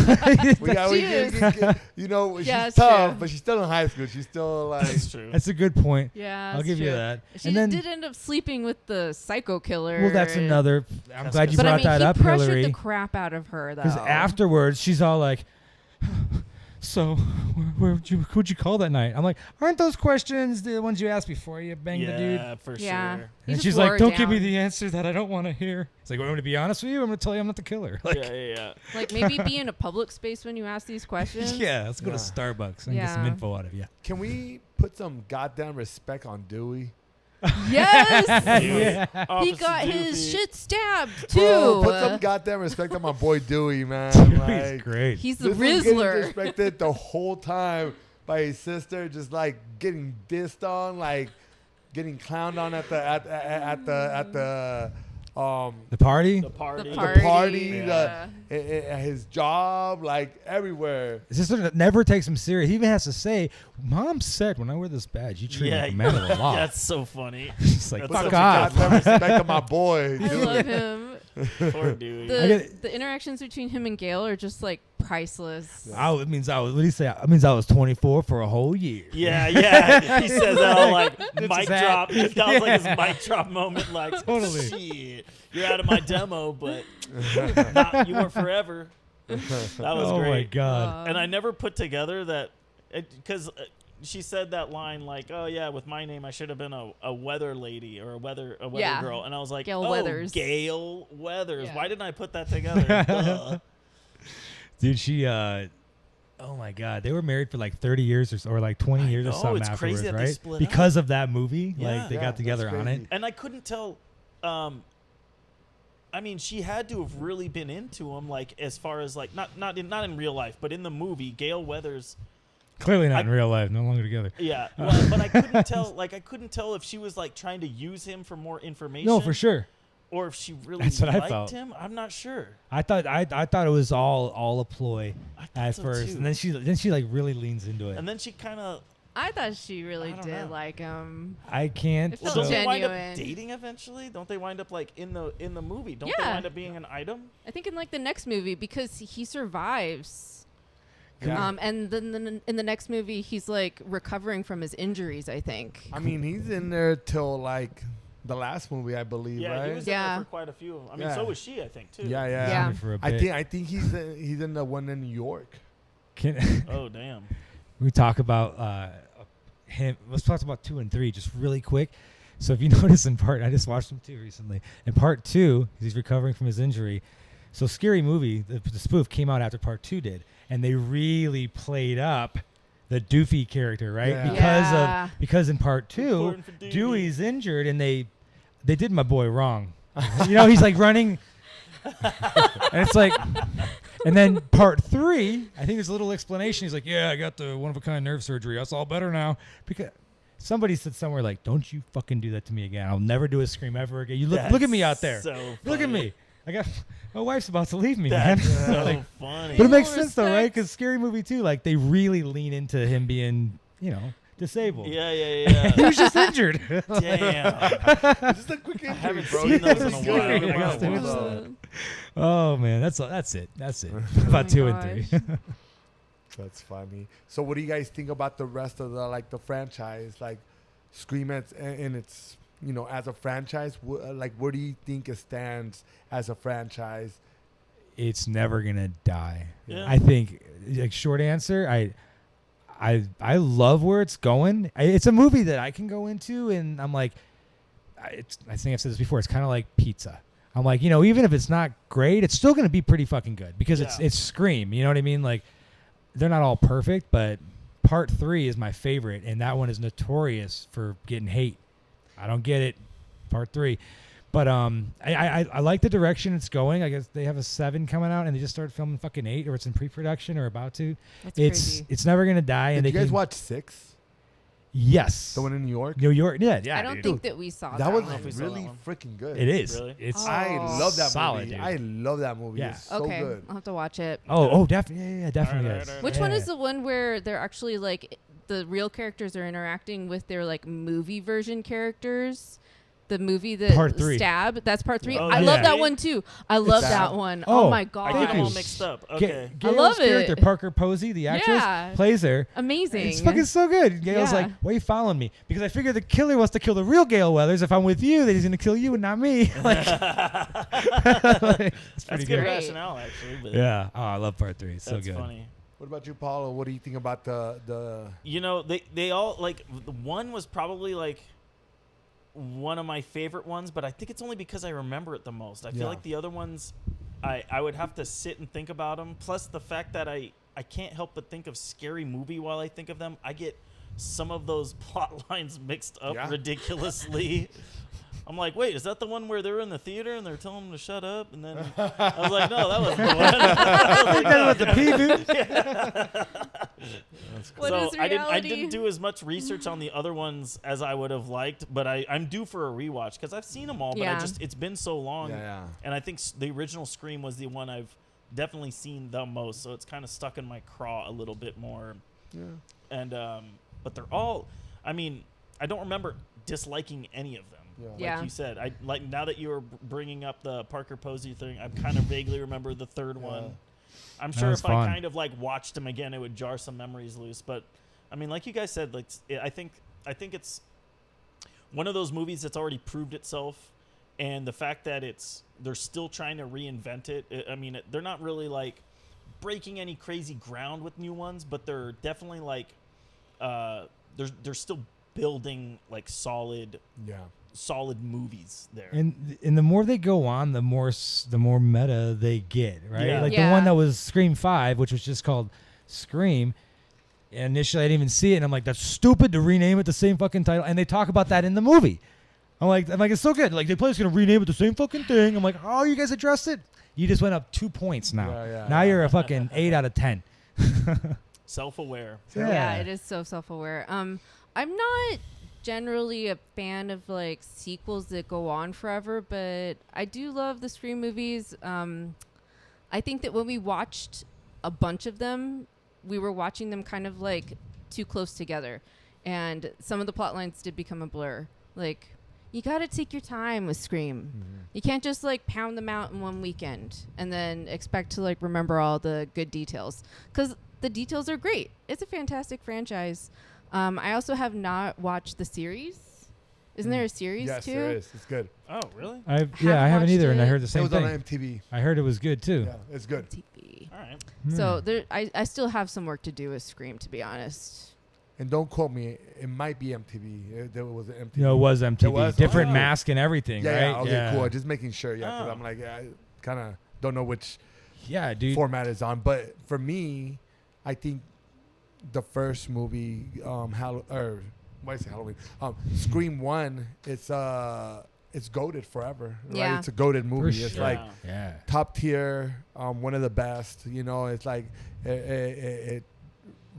You know, Yeah, she's it's tough, true. but she's still in high school. She's still like. That's true. That's a good point. Yeah, I'll that's give you true. that. She And then- did end up sleeping with the psycho killer. Well, that's another. I'm glad you But brought I mean, that he up, pressured Hillary. the crap out of her, though. Because afterwards, she's all like, so who'd you call that night? I'm like, aren't those questions the ones you asked before you banged the dude? Yeah, for Yeah. sure. He And just she's wore like, it don't give me down. the answer that I don't want to hear. It's like, well, I'm going to be honest with you. I'm going to tell you I'm not the killer. Like, Yeah. Like, maybe be in a public space when you ask these questions. yeah, let's go to Yeah. Starbucks and get some Yeah. info out of you. Can we put some goddamn respect on Dewey? Yes! Yeah. He Officer got his Doofy. shit stabbed, too. Bro, put some goddamn respect on my boy Dewey, man. Dewey's Like, great. He's the this was getting Rizzler. disrespected the whole time by his sister, just like getting dissed on, like getting clowned on at the The party? The party. The the party, Yeah. his job, like everywhere. His sister never takes him serious. He even has to say, Mom said when I wear this badge, you treat me like a man of the law. That's so funny. It's like, That's fuck such a off. Goddamn respect on my boy. I Dewey. love him. Poor Dewey. The interactions between him and Gail are just, like, priceless. It means I was, what do you say? It means I was 24 for a whole year. Yeah. He says that all like It's mic that. drop. That was like his mic drop moment. Like, Totally. shit, you're out of my demo, but you weren't forever. That was Oh great. my God. And I never put together that because she said that line like, "Oh yeah, with my name I should have been a weather lady or a weather Yeah. girl," and I was like, Gail "Oh, Weathers. Gail Weathers. Yeah. Why didn't I put that together?" Duh. Dude, she, oh my God. They were married for like 30 years or like 20 years or know, something it's afterwards, crazy that they right? split Because of that movie. Yeah. Like, they Yeah, got together that's on crazy. it. And I couldn't tell. I mean, she had to have really been into him, like as far as like not in real life, but in the movie, Gail Weathers. Clearly not in real life. No longer together. Yeah, well, but I couldn't tell. Like I couldn't tell if she was like trying to use him for more information. No, for sure. Or if she really That's what I liked felt. him. I'm not sure. I thought it was all a ploy I thought at so, first, too. and then she like really leans into it. And then she kind of. I thought she really I don't did know. like him. I can't. It Well, felt don't they wind up genuine. dating eventually? Don't they wind up like in the movie? Don't they Yeah. wind up being an item? I think in like the next movie because he survives. Yeah. And then in the next movie he's like recovering from his injuries, I think. I mean, he's in there till like the last movie, I believe, Yeah, right? he was in Yeah. there for quite a few. I mean, Yeah. so was she, I think, too. Yeah. Yeah. For a I bit. think he's in the one in New York. Oh damn. We talk about him. Let's talk about 2 and 3 just really quick. So if you notice in I just watched them 2 recently. In part 2, he's recovering from his injury. So Scary Movie, the spoof came out after part 2 did, and they really played up the Doofy character, right? Yeah. Because in part 2, Important for Doofy. Dewey's injured, and they did my boy wrong. You know, he's like running, and it's like. And then part 3, I think there's a little explanation. He's like, "Yeah, I got the one-of-a-kind nerve surgery. That's all better now." Because somebody said somewhere like, "Don't you fucking do that to me again. I'll never do a scream ever again." You look at me out there. So Look at funny. me. I got my wife's about to leave me, man. That's so Like, funny. but it makes Full sense though, right? respect. Because Scary Movie 2, like they really lean into him being, disabled. Yeah. He was just injured. Damn. Just a quick I injury, haven't bro. seen those in a Just while. kidding. I gotta Yeah, watch yeah. that. Oh man, that's it. About 2 and 3. That's funny. So, what do you guys think about the rest of the franchise, like Scream in its as a franchise? Where do you think it stands as a franchise? it's never gonna die. Yeah. I think, like, short answer, I love where it's going. It's a movie that I can go into, and I'm like, I think I've said this before. It's kind of like pizza. I'm like, even if it's not great, it's still gonna be pretty fucking good because it's Scream. You know what I mean? Like, they're not all perfect, but Part 3 is my favorite, and that one is notorious for getting hate. I don't get it. Part 3. But I like the direction it's going. I guess they have a 7 coming out, and they just started filming fucking 8, or it's in pre-production or about to. That's crazy. It's never gonna die. Did And you guys watch 6? Yes. The one in New York? New York. Yeah. I don't dude. think that we saw That was know if we saw that really one. freaking good. It is. Really? It's I love that solid, movie. dude. I love that movie. Yeah. It's so okay, good. I'll have to watch it. Oh, definitely. Yeah, definitely. Alright, is. alright, Which one Yeah. is the one where they're actually like the real characters are interacting with their like movie version characters? The movie that Part 3. Stab. That's part 3. Oh, I yeah. love that one too. I love Stab. that one. Oh, Oh, my I god. get them all you. mixed up. Okay. Gail's love it. character, Parker Posey, the actress, Yeah. plays her. Amazing. It's fucking so good. Gail's Yeah. like, why are you following me? Because I figure the killer wants to kill the real Gail Weathers. If I'm with you, then he's going to kill you and not me. Like, it's pretty That's good good. rationale, actually. But Yeah. Oh, I love part 3. It's so that's good. funny. What about you, Paolo? What do you think about the They all, like, the one was probably, like, one of my favorite ones, but I think it's only because I remember it the most. I feel Yeah. like the other ones, I would have to sit and think about them. Plus the fact that I can't help but think of Scary Movie while I think of them. I get some of those plot lines mixed up Yeah. ridiculously. I'm like, wait, is that the one where they're in the theater and they're telling them to shut up? And then I was like, no, that was the one. I was like, With the P, dude. What so is I reality? didn't do as much research on the other ones as I would have liked, but I'm due for a rewatch because I've seen them all, but Yeah. it's been so long. Yeah. And I think the original Scream was the one I've definitely seen the most, so it's kind of stuck in my craw a little bit more. Yeah. And but they're all, I mean, I don't remember disliking any of them. Yeah. Like Yeah. you said, I like now that you were bringing up the Parker Posey thing, I kind of vaguely remember the third one. I'm That sure was if fun. I kind of like watched them again, it would jar some memories loose. But I mean, like you guys said, like I think it's one of those movies that's already proved itself, and the fact that they're still trying to reinvent it. I mean, they're not really like breaking any crazy ground with new ones, but they're definitely like they're still building like solid movies there. And the more they go on, the more meta they get, right? Yeah. Like Yeah. the one that was Scream 5, which was just called Scream. Initially, I didn't even see it, and I'm like, that's stupid to rename it the same fucking title. And they talk about that in the movie. I'm like, it's so good. Like, they play gonna rename it the same fucking thing. I'm like, oh, you guys addressed it? You just went up 2 points now. Now you're a fucking 8 out of 10. Self-aware. Yeah, it is so self-aware. I'm not generally a fan of like sequels that go on forever, but I do love the Scream movies. I think that when we watched a bunch of them, we were watching them kind of like too close together, and some of the plot lines did become a blur. Like, you got to take your time with Scream. You can't just like pound them out in one weekend and then expect to like remember all the good details, because the details are great. It's a fantastic franchise. I also have not watched the series. Isn't there a series Yes, too? there is. It's good. Oh, really? I haven't watched either, and I it. heard the It same was on thing. MTV. I heard it was good too. Yeah, it's good. TV. All right. So I still have some work to do with Scream, to be honest. And don't quote me. It might be MTV. There was an MTV. No, it was MTV. It was? Different Oh. mask and everything, Yeah, right? yeah. Okay, cool. Just making sure. Yeah, because Oh. I'm like, I kind of don't know which Yeah, dude. format is on. But for me, I think the first movie, why I say Halloween? Scream 1. It's goated forever. Right? Yeah. It's a goated movie. For It's sure. like Yeah. top tier, one of the best. You know, it's like it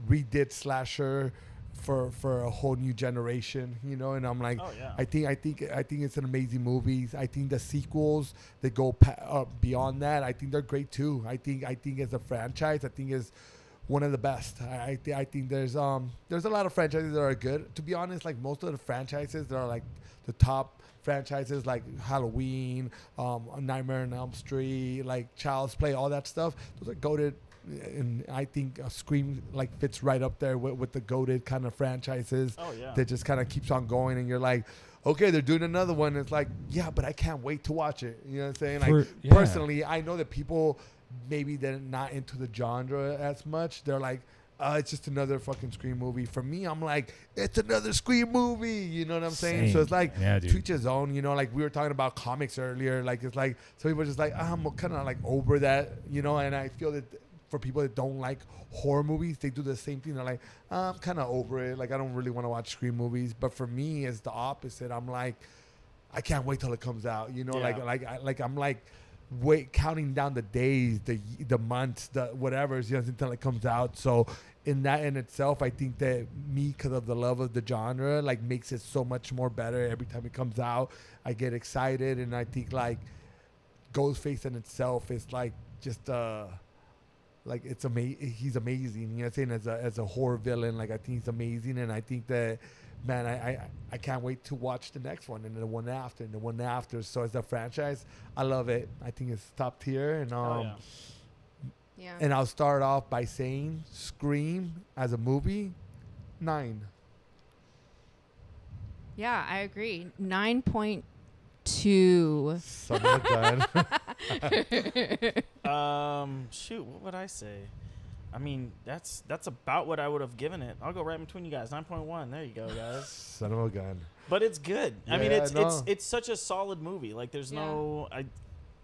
redid slasher for a whole new generation. You know, and I'm like, Oh, yeah. I think it's an amazing movie. I think the sequels that go beyond that, I think they're great too. I think as a franchise, I think is one of the best. I think there's a lot of franchises that are good. To be honest, like most of the franchises that are like the top franchises, like Halloween, Nightmare on Elm Street, like Child's Play, all that stuff, those are goated. And I think Scream like fits right up there with the goated kind of franchises Oh, yeah. that just kind of keeps on going. And you're like, okay, they're doing another one. It's like, yeah, but I can't wait to watch it. You know what I'm saying? Like, Yeah. personally, I know that people maybe they're not into the genre as much. They're like, it's just another fucking Scream movie. For me, I'm like, it's another Scream movie. You know what I'm saying? So it's like, Yeah, dude. to each his own. You know, like we were talking about comics earlier. Like it's like some people are just like, I'm kind of like over that. You know, and I feel that for people that don't like horror movies, they do the same thing. They're like, I'm kind of over it. Like I don't really want to watch Scream movies. But for me, it's the opposite. I'm like, I can't wait till it comes out. You know, Yeah. I'm like counting down the days, the months, the whatever, you know, until it comes out. So in that in itself, I think that me, because of the love of the genre, like makes it so much more better every time it comes out. I get excited, and I think like Ghostface in itself is like just like it's amazing. He's amazing. You know what I'm saying? As a horror villain, like I think he's amazing, and I think that, man, I can't wait to watch the next one and the one after and the one after. So as a franchise, I love it. I think it's top tier, and Yeah. and I'll start off by saying Scream as a movie, 9. Yeah, I agree. 9.2. Son of a gun. Shoot, what would I say? I mean, that's about what I would have given it. I'll go right between you guys. 9.1. There you go, guys. Son of a gun. But it's good. I mean, Yeah, it's such a solid movie. Like, there's Yeah. no.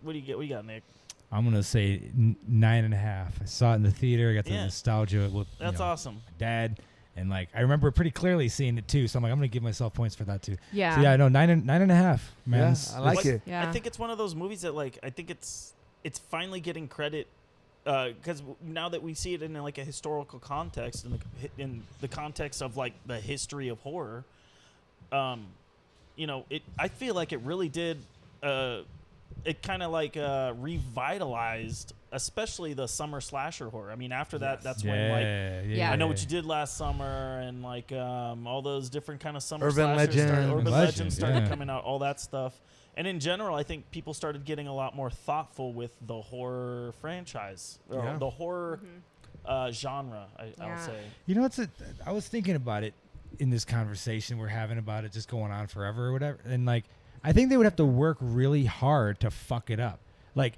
What do you get? What you got, Nick? I'm gonna say 9.5. I saw it in the theater. I got the Yeah. nostalgia with That's my awesome. dad, and like I remember pretty clearly seeing it too. So I'm like, I'm gonna give myself points for that too. Yeah. So yeah, no, 9.5. Man, Yeah, It's- I like What- it. Yeah. I think it's one of those movies that, like, I think it's finally getting credit because now that we see it in like a historical context, in the context of like the history of horror, you know, I feel like it really did. It kind of like revitalized, especially the summer slasher horror. I mean, after that, that's when like. Yeah. I Know What You Did Last Summer, and like all those different kind of summer Urban slashers Legends. Urban Legends, Legends started yeah. coming out, all that stuff. And in general, I think people started getting a lot more thoughtful with the horror franchise, or Yeah. the horror genre, I'll Yeah. say. You know, I was thinking about it in this conversation we're having about it just going on forever or whatever. And like, I think they would have to work really hard to fuck it up. Like,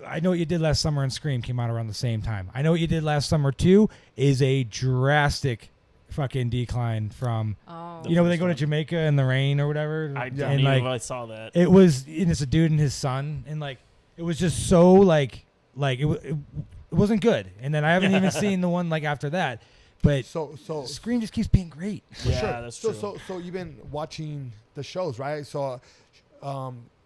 I Know What You Did Last Summer and Scream came out around the same time. I Know What You Did Last Summer 2 is a drastic fucking decline from, Oh. you know, when they first go to one. Jamaica in the rain or whatever. I and don't even like, know if I saw that. it was, and it's a dude and his son, and like it was just so like it wasn't good. And then I haven't even seen the one like after that, but So Scream just keeps being great. for Yeah, sure. that's so, true. So you've been watching the shows, right? So,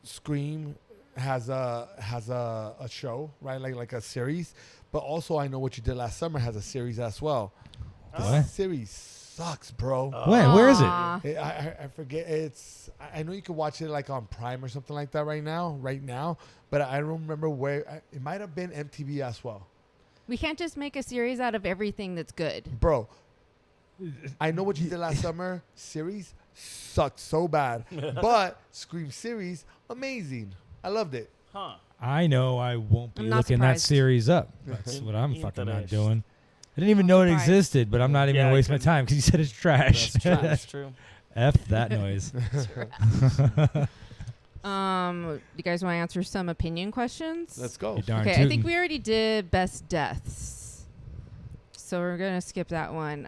Scream has a show, right? Like a series, but also I Know What You Did Last Summer has a series as well. The What? series sucks, bro. When? Where is it? Aw. I forget. I know you can watch it like on Prime or something like that right now. But I don't remember where. It might have been MTV as well, We can't just make a series out of everything that's good. bro. I Know What You Did Last Summer series sucked so bad, but Scream series amazing. I loved it. Huh. I know I won't be I'm not looking that surprised. series up. That's what I'm Eat fucking that not ish. doing. I didn't even Not know it surprised. existed, but I'm not even Yeah, gonna I waste my couldn't- time because you said it's trash. That's true. That's true. F that noise. You guys want to answer some opinion questions? Let's go. You darn Okay, I tootin'. think we already did best deaths, so we're gonna skip that one.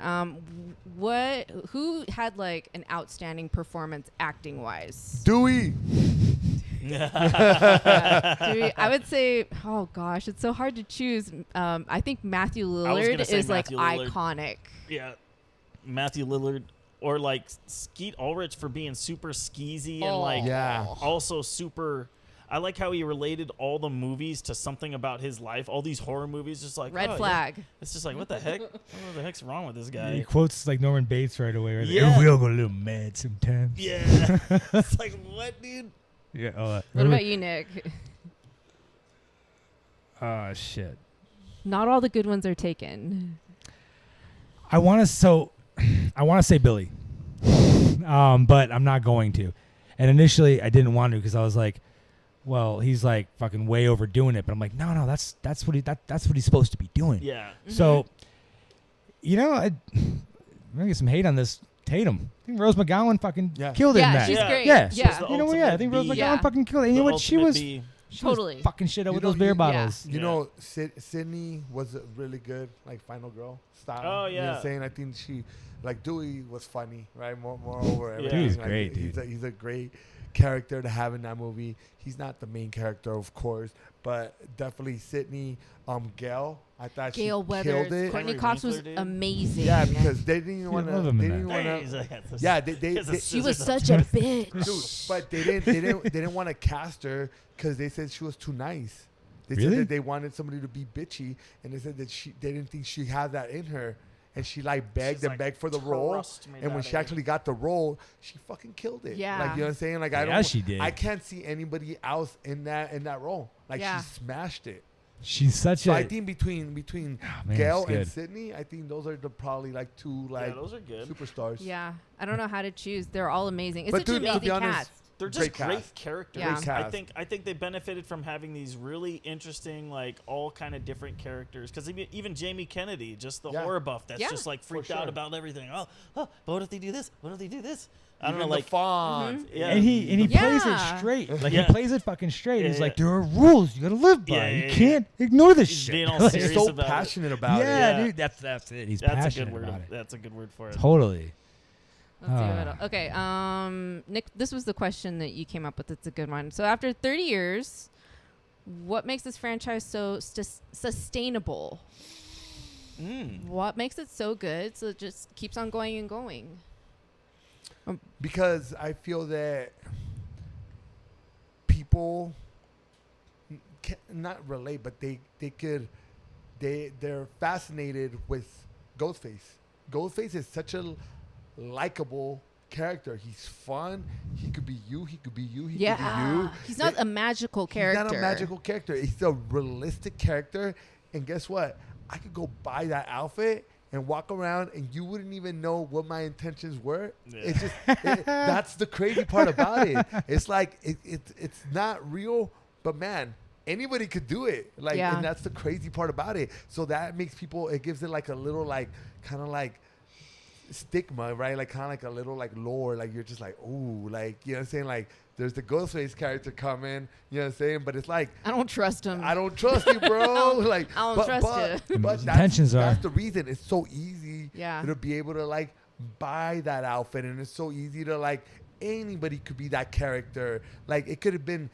Who had like an outstanding performance acting wise? Dewey. I would say, oh gosh, it's so hard to choose. I think Matthew was Lillard gonna say is like Matthew Lillard. iconic. Yeah. Matthew Lillard, or like Skeet Ulrich for being super skeezy and like Yeah. also super. I like how he related all the movies to something about his life. All these horror movies, just like Red oh, yeah. flag. It's just like what the heck? What the heck's wrong with this He guy? quotes like Norman Bates right away. Right? Yeah. We all go a little mad sometimes. Yeah, it's like what, dude? Yeah. What about you, Nick? Oh shit. Not all the good ones are taken. I want to say Billy, but I'm not going to. And initially, I didn't want to because I was like, "Well, he's like fucking way overdoing it." But I'm like, "No, that's what he's supposed to be doing." Yeah, So, you know, I'm gonna get some hate on this. Tatum. I think Rose McGowan fucking Yeah. killed it in Yeah, that. she's Yeah. great. Yeah. She Yeah. was the You know what? Yeah, I think Rose ultimate McGowan Yeah. fucking killed it. And the you know what? She ultimate was B. She was Totally. fucking shit up You with know, those beer you- bottles. You Yeah. know, Sydney was a really good, like, final girl style. Oh, You know what yeah. I'm saying? I think she, like, Dewey was funny, right? Moreover, Yeah. everything. Dewey's Like, great, he's dude. he's a great character to have in that movie. He's not the main character, of course, but definitely Sydney, Gail. I thought Gail she Weathers, killed it. Courtney Henry Cox was Winkler, dude. amazing. Yeah, because they didn't even want love to. him They in didn't that. want He's to. like, that's a- Yeah, he has a she was scissors such a up. bitch. Dude, but they didn't want to cast her because they said she was too nice. They Really? said that they wanted somebody to be bitchy, and they said that they didn't think she had that in her, and she like begged She's and like, begged for the role. "Trust me, And when she daddy." actually got the role, she fucking killed it. Yeah. like you know what I'm saying. Like I Yeah, don't. she did. I can't see anybody else in that role. Like Yeah. she smashed it. She's such So a. I think between man, Gail she's and good. Sydney, I think those are the probably like two Yeah, like those are good. superstars. Yeah, I don't know how to choose. They're all amazing. It's But such dude, an to amazing be honest, cast. They're just Great great cast. characters. Yeah. Great I cast. think they benefited from having these really interesting, like all kind of different characters. Because even Jamie Kennedy, just the Yeah. horror buff, that's Yeah. just like freaked For out sure. about everything. Oh, but what if they do this? What if they do this? I don't Even know, the like font. yeah, And he Yeah. plays it straight. Like Yeah. he plays it fucking straight. Yeah, He's like, yeah. there are rules you gotta live by. Yeah, You yeah, can't ignore this He's shit. being all Like, serious He's so about it. passionate about it. yeah, Yeah. dude, that's it. He's that's a passionate good word. about it. That's a good word for it. Totally. Let's see Ah. what okay, Nick, this was the question that you came up with. It's a good one. So after 30 years, what makes this franchise so sustainable? What makes it so good so it just keeps on going and going? Because I feel that people can not relate, but they're fascinated with Ghostface. Ghostface is such a likable character. He's fun. He could be you. He could be you. He could be you. He's not a magical character. He's not a magical character. He's a realistic character. And guess what? I could go buy that outfit and walk around, and you wouldn't even know what my intentions were. Yeah. It's just that's the crazy part about it. It's like it's not real, but man, anybody could do it. Like, Yeah. and that's the crazy part about it. So that makes people. It gives it like a little like kind of like stigma, right? Like kind of like a little like lore. Like you're just like, ooh, like you know what I'm saying? Like there's the Ghostface character coming. You know what I'm saying? But it's like. I don't trust him. I don't trust you, bro. Like, I don't trust you. But His intentions that's are- the reason. It's so easy Yeah. to be able to like buy that outfit, and it's so easy to like anybody could be that character. Like it could have been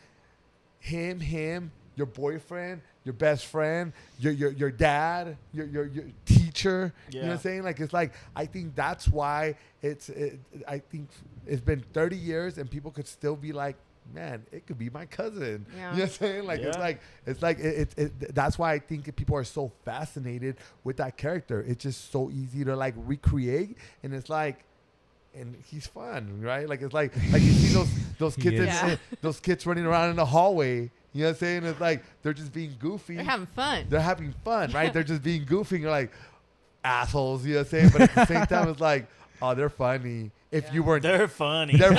him, your boyfriend, your best friend, your dad, your teacher. You know what I'm Yeah. saying? Like it's like I think that's why I think it's been 30 years and people could still be like, man, it could be my cousin. Yeah. You know what I'm saying? Like Yeah. it's like that's why I think people are so fascinated with that character. It's just so easy to like recreate, and it's like. And he's fun, right? Like it's like you see those kids is. Yeah. those kids running around in the hallway. You know what I'm saying? It's like they're just being goofy. They're having fun. They're having fun, right? They're just being goofy. And you're like assholes. You know what I'm saying? But at the same time, it's like, oh, they're funny. If you weren't, They're funny. they're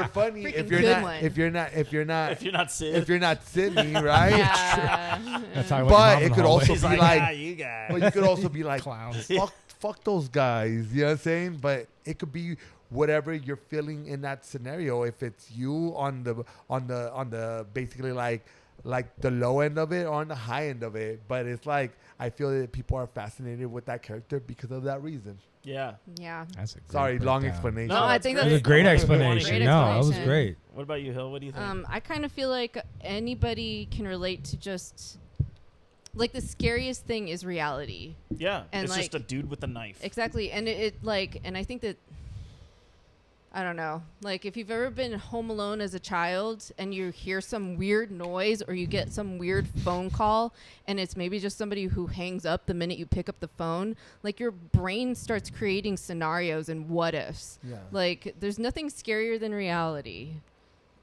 funny. Freaking If you're good not, one. if you're not, if you're not Sid, if you're not Sydney, right? Yeah. That's how I went But to it mom in could the also hallway. he's be like, like- you guys. But you could also be like, Clowns. fuck those guys. You know what I'm saying? But it could be whatever you're feeling in that scenario. If it's you on the basically like the low end of it or on the high end of it. But it's like I feel that people are fascinated with that character because of that reason. Yeah. Yeah. That's a great Sorry, long breakdown. explanation. No, I that's think That that's was a great Great explanation. Great No, that was explanation. great. What about you, Hill? What do you think? I kind of feel like anybody can relate to just like the scariest thing is reality. yeah, and it's like- just a dude with a knife. Exactly. And it like, and I think that, I don't know, like if you've ever been home alone as a child and you hear some weird noise or you get some weird phone call and it's maybe just somebody who hangs up the minute you pick up the phone, like your brain starts creating scenarios and what ifs. Yeah. Like there's nothing scarier than reality.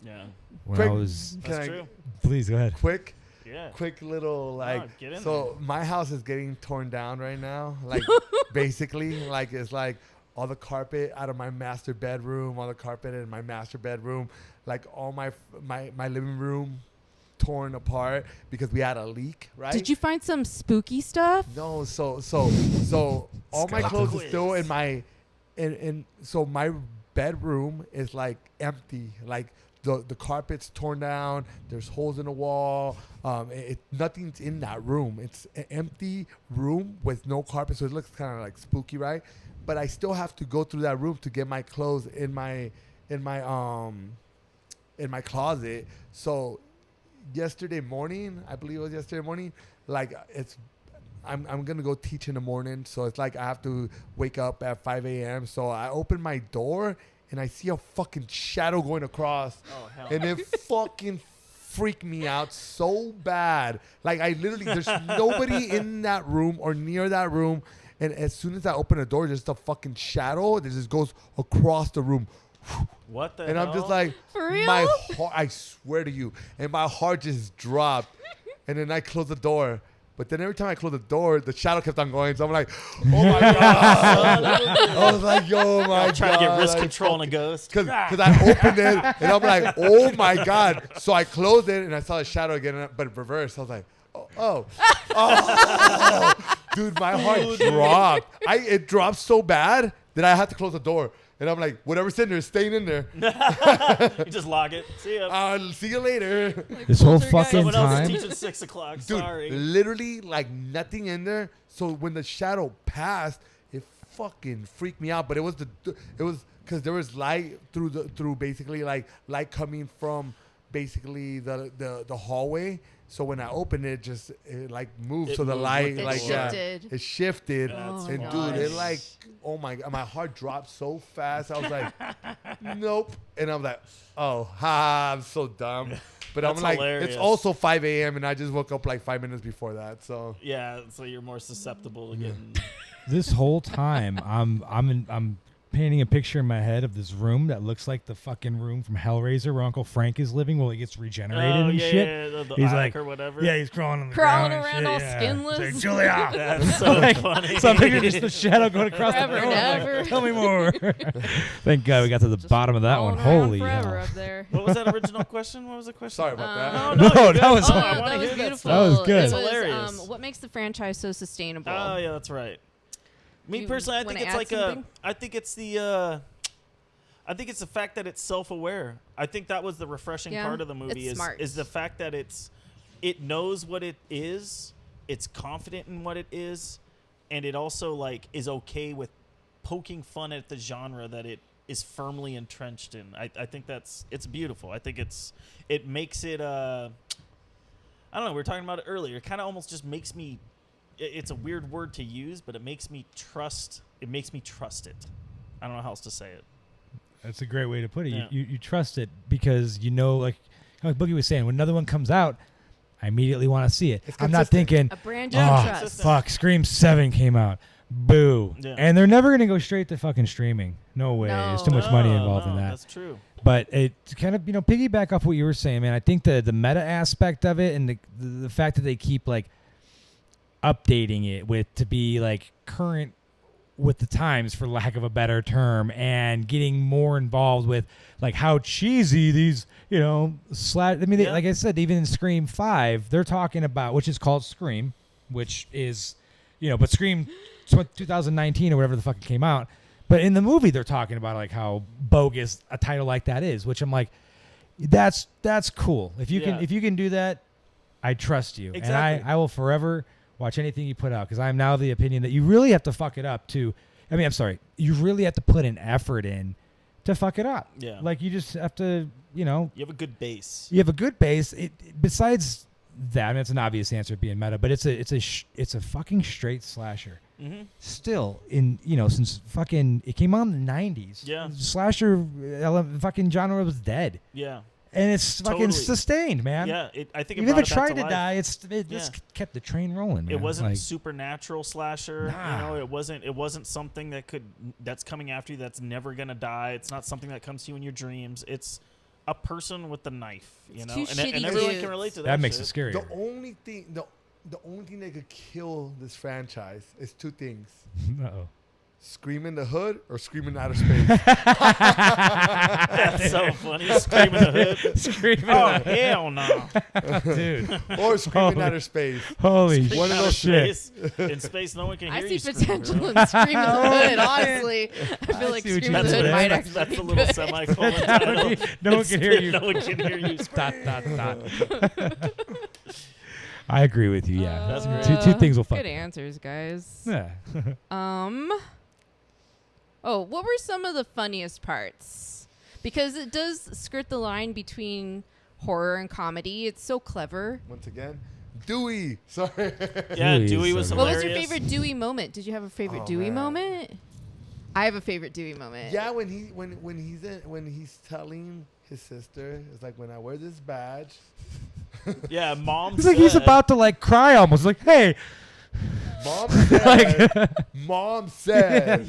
Yeah, When Quick- I was, Can that's I- true. please go ahead. Yeah. Quick little like get in so my house is getting torn down right now, like basically like it's like all the carpet out of my master bedroom, all the carpet in my master bedroom, like all my living room torn apart because we had a leak, right? Did you find some spooky stuff? No, so all my clothes are still in my so my bedroom is like empty, like the carpet's torn down. There's holes in the wall. Nothing's in that room. It's an empty room with no carpet, so it looks kind of like spooky, right? But I still have to go through that room to get my clothes in my closet. So yesterday morning, I believe it was yesterday morning, like I'm gonna go teach in the morning, so it's like I have to wake up at 5 a.m. So I open my door and I see a fucking shadow going across, and it fucking freaked me out so bad. Like I literally, there's nobody in that room or near that room, and as soon as I open the door, there's a fucking shadow that just goes across the room. What the and hell? I'm just like, For real? my heart, I swear to you, and my heart just dropped. And then I closed the door. But then every time I closed the door, the shadow kept on going. So I'm like, oh my God. I was like, oh my God. Trying to get risk like, control on a ghost. Because I opened it, and I'm like, oh my God. So I closed it, and I saw the shadow again, but reversed. I was like, oh. Dude, my heart dropped. It dropped so bad that I had to close the door. And I'm like, whatever's in there is staying in there. You just log it. See ya. I'll see you later. Like This whole poltergeist. fucking Someone else time. is teaching 6 o'clock. Dude, Sorry. literally like nothing in there. So when the shadow passed, it fucking freaked me out. But it was because there was light through basically like light coming from basically the hallway. So when I opened it, it like moved. It So the moved light with like the shifted. it shifted. That's And funny. dude, it like, oh my God, my heart dropped so fast. I was like, nope. And I'm like, oh, I'm so dumb. But That's I'm like, hilarious. it's also 5 a.m. and I just woke up like 5 minutes before that. So Yeah, so you're more susceptible to getting. This whole time, I'm painting a picture in my head of this room that looks like the fucking room from Hellraiser where Uncle Frank is living while he gets regenerated and shit. Yeah, the He's attic like, or whatever. yeah, he's crawling on the Crawling ground and around shit, all yeah. skinless. He's like, Julia. That's so funny. So I'm picturing just the shadow going across Forever the and room. I'm like, ever. tell me more. Thank God we got to the Just bottom of that one. crawling around Holy forever hell. up there. What was that original question? What was the question? sorry about that. No, No, you're that good. was- Oh, Oh, I that want to was hear beautiful. That was good. It It's was, hilarious. what makes the franchise so sustainable? Oh yeah, that's right. Me You personally, I wanna think it's add like something? I think it's the fact that it's self-aware. I think that was the refreshing Yeah, part of the movie it's smart. is the fact that it knows what it is, it's confident in what it is, and it also like is okay with poking fun at the genre that it is firmly entrenched in. I think it's beautiful. I think it makes it I don't know, we were talking about it earlier. It kind of almost just makes me it's a weird word to use, but it makes me trust it. I don't know how else to say it. That's a great way to put it. Yeah. You trust it because you know, like Boogie was saying, when another one comes out, I immediately want to see it. It's I'm not consistent. thinking, A brand you oh, trust. fuck, Scream 7 came out. Boo. Yeah. And they're never going to go straight to fucking streaming. No way. There's too much money involved in that. That's true. But it kind of, piggyback off what you were saying, man. I think the meta aspect of it and the fact that they keep like updating it to be like current with the times, for lack of a better term, and getting more involved with like how cheesy these, like I said, even in Scream 5, they're talking about, which is called Scream, which is, but Scream 2019 or whatever the fuck it came out. But in the movie, they're talking about like how bogus a title like that is, which I'm like, that's cool. If you can do that, I trust you, Exactly. and I will forever watch anything you put out, because I'm now of the opinion that you really have to fuck it up to. I mean, I'm sorry, you really have to put an effort in to fuck it up. Yeah. Like you just have to, You have a good base. you have a good base. Besides that, I mean, it's an obvious answer being meta, but it's a fucking straight slasher. Mm-hmm. Still since fucking it came out in the 90s. Yeah. Slasher fucking genre was dead. Yeah. And it's fucking Totally. sustained, man. Yeah. I think it Even brought if it it back tried to life. die, it just kept the train rolling, man. It wasn't Like, supernatural slasher. Nah. It wasn't something that's coming after you that's never gonna die. It's not something that comes to you in your dreams. It's a person with a knife, It's and two shitty everyone dudes. can relate to that. that makes shit. it scary. The only thing that could kill this franchise is two things: Uh-oh. Scream in the Hood or Scream in Outer Space? That's so funny. Scream in the hood. Screaming. Oh, hell no. Dude. Or Scream in Holy- Outer Space? Holy One of Out those shit. space. In space, no one can I hear see you scream, potential bro. in Scream in the Hood, honestly. I feel I like see what Scream you in the did Hood there. might That's, actually that's be a little good. semicolon That would title. be- no one can hear you. No one can hear you Dot, scream. dot, dot. I agree with you. Yeah. That's great. Two things will fuck. Good answers, guys. Yeah. Oh, what were some of the funniest parts? Because it does skirt the line between horror and comedy. It's so clever. Once again, Dewey. Sorry. Yeah, Dewey's Dewey was so What hilarious. was your favorite Dewey moment? Did you have a favorite Oh, Dewey man. moment? I have a favorite Dewey moment. Yeah, when he's telling his sister, it's like, when I wear this badge. Yeah, mom It's like he's said- about to like cry almost. Like, hey. Mom said. Like, Mom said.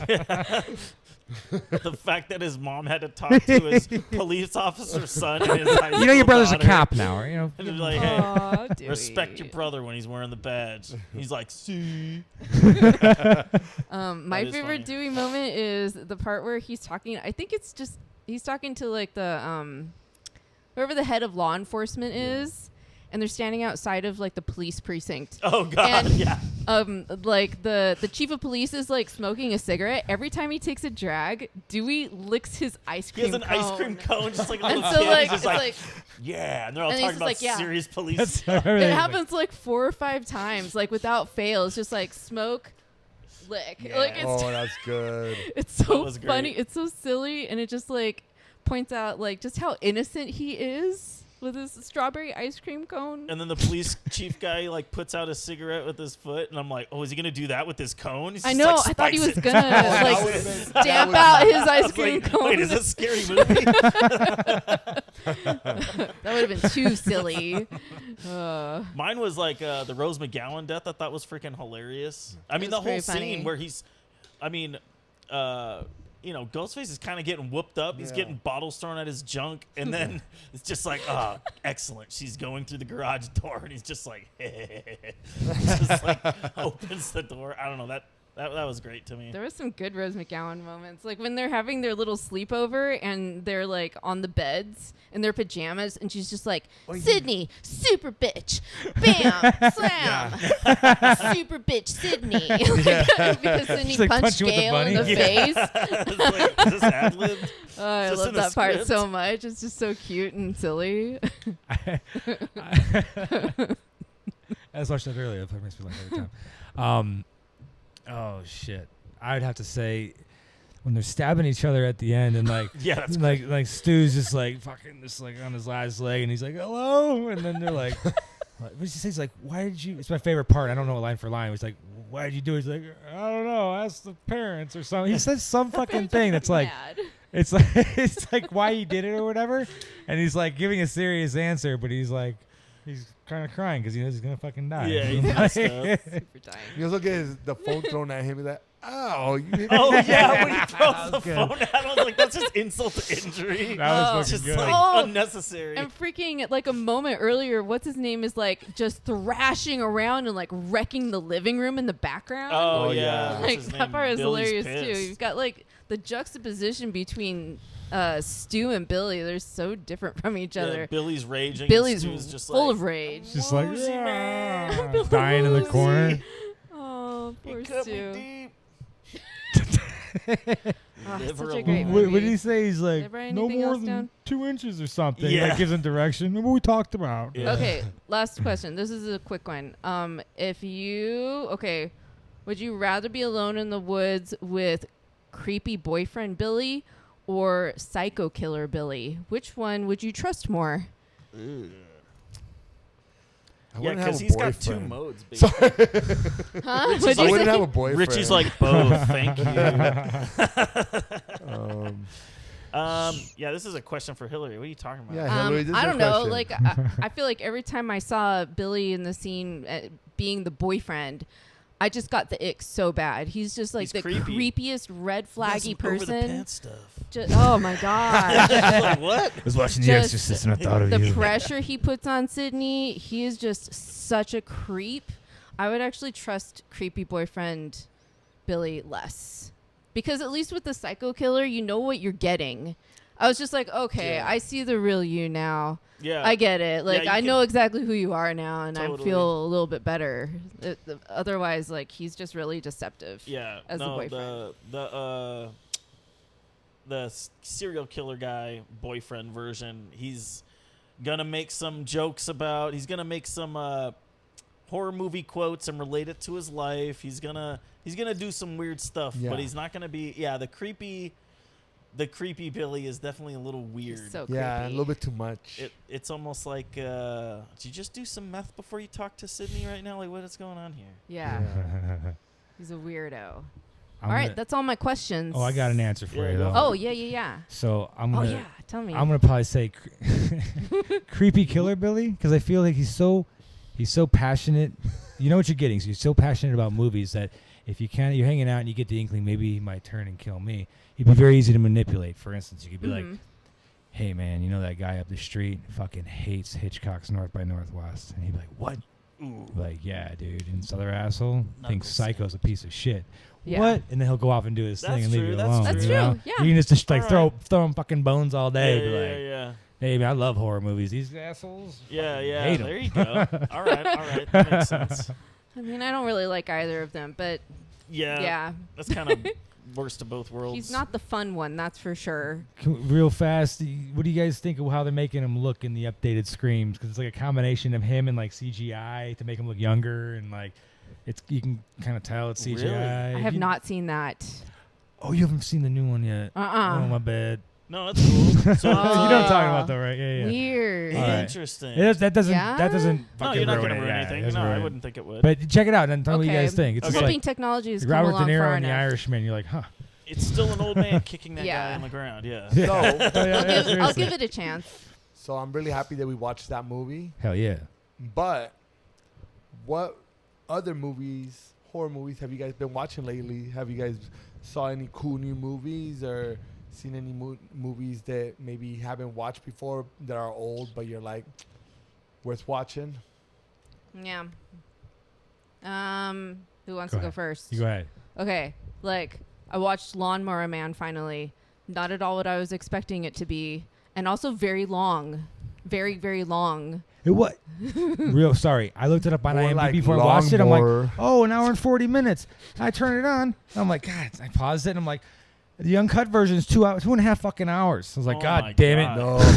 the fact that his mom had to talk to his police officer's son and his high you know your school brother's daughter. a cop now, or, you know. And they're like, hey, Aw, Dewey. respect your brother when he's wearing the badge. He's like, see. My That is favorite funny. Dewey moment is the part where he's talking. I think it's just he's talking to like the whoever the head of law enforcement is, and they're standing outside of like the police precinct. Oh, God, And, yeah. Like the chief of police is like smoking a cigarette. Every time he takes a drag, Dewey licks his ice He cream has an cone. ice cream cone, just like a And little so kid. like He's it's just like yeah. And they're all and he's talking just about like, yeah. serious police That's stuff. it happens like 4 or 5 times, like without fail. It's just like smoke, lick. Yeah. Like it's Oh, that's good. it's That so was great. funny. It's so silly, and it just like points out like just how innocent he is with his strawberry ice cream cone. And then the police chief guy like puts out a cigarette with his foot, and I'm like, oh, is he gonna do that with his cone? He's I just, know. like, I thought he spikes was it. gonna that like would've been- stamp that out would've- his I ice was cream like, cone. wait, is this a scary movie? That would have been too silly. Mine was like the Rose McGowan death. I thought was freaking hilarious. I mean, was the whole pretty scene funny. where he's, I mean, you know, Ghostface is kind of getting whooped up. He's Yeah. getting bottles thrown at his junk, and then it's just like, oh, excellent. She's going through the garage door, and he's just like, just like opens the door. I don't know that was great to me. There was some good Rose McGowan moments, like when they're having their little sleepover and they're like on the beds in their pajamas, and she's just like, Sydney, super bitch, bam, slam, super bitch, Sydney, Like, because Sydney She's like punched punching with the Gail in bunny. the face. It's like, is this ad-libbed? Oh, I Just love in the that part script. so much. It's just so cute and silly. I just watched that earlier. That makes me laugh every time. Oh shit! I would have to say when they're stabbing each other at the end, and like Yeah, that's like Stu's just like fucking just like on his last leg, and he's like hello, and then they're like, what did she say? He's like, why did you? It's my favorite part. I don't know line for line. He's like, why did you do it? He's like, I don't know. Ask the parents or something. He says some fucking thing that's like. Mad. It's like why he did it or whatever, and he's like giving a serious answer, but he's kind of crying because he knows he's gonna fucking die. Yeah, he's messed up. Super dying. You look at the phone thrown at him. He's like, "Oh, you hit me." Oh yeah, when he throws the was good. phone at him, I was like, that's just insult to injury. That was It's just fucking good. like Oh. unnecessary. And freaking like a moment earlier, what's his name is like just thrashing around and like wrecking the living room in the background. Oh, Oh, yeah. yeah. What's Like his that name? part is Billy's hilarious too. pissed. You've got like the juxtaposition between Stu and Billy. They're so different from each Yeah, other. Billy's raging. Billy's and Stu's just full like, of rage. Just like Woozy, man. "Ah," dying in the corner. Oh, He poor cut me Stu. deep. Oh, Live such her a great alone. movie. What did he say? He's like, Did I write no anything more else than down? 2 inches or something. Yeah. Like gives him direction. What we talked about. Yeah. Okay, last question. This is a quick one. Would you rather be alone in the woods with creepy boyfriend Billy or psycho killer Billy? Which one would you trust more? I Yeah, wouldn't have because a he's got 2 boyfriend. modes. Baby. Huh? Richie's What'd I you wouldn't say? have a boyfriend. Richie's like both. Thank you. Yeah, this is a question for Hillary. What are you talking about? Yeah. Hillary, this is I your don't know. question. Like, I feel like every time I saw Billy in the scene being the boyfriend, I just got the ick so bad. He's just like He's the creepy. creepiest red He has flaggy some person. over-the-pants stuff. Oh my god. Like, what? I was watching The Exorcist and I thought of The pressure he puts on Sydney, he is just such a creep. I would actually trust creepy boyfriend Billy less. because at least with the Psycho Killer, you know what you're getting. I was just like, okay, Yeah. I see the real you now. Yeah. I get it. Like, you I can- know exactly who you are now, and I Totally. feel a little bit better. Otherwise, like, he's just really deceptive. Yeah. As the boyfriend. The serial killer guy boyfriend version, he's gonna make some jokes about. He's gonna make some horror movie quotes and relate it to his life. He's gonna do some weird stuff, Yeah. but he's not gonna be. Yeah, the creepy Billy is definitely a little weird. He's so creepy. Yeah, a little bit too much. It's almost like, did you just do some meth before you talk to Sydney right now? Like, what is going on here? Yeah. He's a weirdo. I'm All right, gonna- that's all my questions. Oh, I got an answer for Yeah, you go though. for Oh, yeah. So I'm Oh, gonna yeah. Tell me. I'm gonna probably say creepy killer Billy, because I feel like he's so passionate. You know what you're getting. So he's so passionate about movies that if you're hanging out and you get the inkling maybe he might turn and kill me, he'd be very easy to manipulate. For instance, you could be like, Mhm. "Hey man, you know that guy up the street fucking hates Hitchcock's North by Northwest," and he'd be like, "What?" Ooh. Like, "Yeah, dude," and this other asshole thinks Knuckles. Psycho's a piece of shit. Yeah. What? And then he'll go off and do his That's thing and leave true, you that's alone. true. That's you know? true, yeah. You can just like All throw him fucking bones all day. Yeah, be yeah, like, yeah. "Hey man, I love horror movies. These assholes." Yeah, fucking yeah. hate 'em." There you go. All right. That makes sense. I mean, I don't really like either of them, but yeah. That's kind of worst of both worlds. He's not the fun one, that's for sure. Real fast, what do you guys think of how they're making him look in the updated Screams? Because it's like a combination of him and like CGI to make him look younger, and like you can kind of tell it's CGI. Really? I have not seen that. Oh, you haven't seen the new one yet? Oh, my bad. No, that's cool. So You know what I'm talking Oh. about, though, right? Yeah. Weird. All right. Interesting. That doesn't Yeah? fucking No, you're not ruin gonna it. ruin Yeah, it anything. doesn't No, I ruin it. wouldn't think it would. But check it out and tell me what you guys think. It's Okay. just Hoping like technology has come Robert along De far Niro and The enough. Irishman. You're like, huh? It's still an old man kicking that Yeah. guy on the ground. Yeah. So, I'll Seriously. give it a chance. so I'm really happy that we watched that movie. Hell yeah. But what other movies, horror movies, have you guys been watching lately? Have you guys saw any cool new movies or seen any movies that maybe you haven't watched before that are old but you're like worth watching? Yeah. Who wants Go to go ahead. first? You go ahead. Okay. Like, I watched Lawnmower Man finally. Not at all what I was expecting it to be. And also very long. Very, very long. It what? Real sorry. I looked it up on More IMDb like before I watched it. I'm like, Lawnmower. oh, an hour and 40 minutes. I turn it on. I'm like, God. I paused it and I'm like, the uncut version is 2.5 fucking hours. I was like, Oh God my damn God.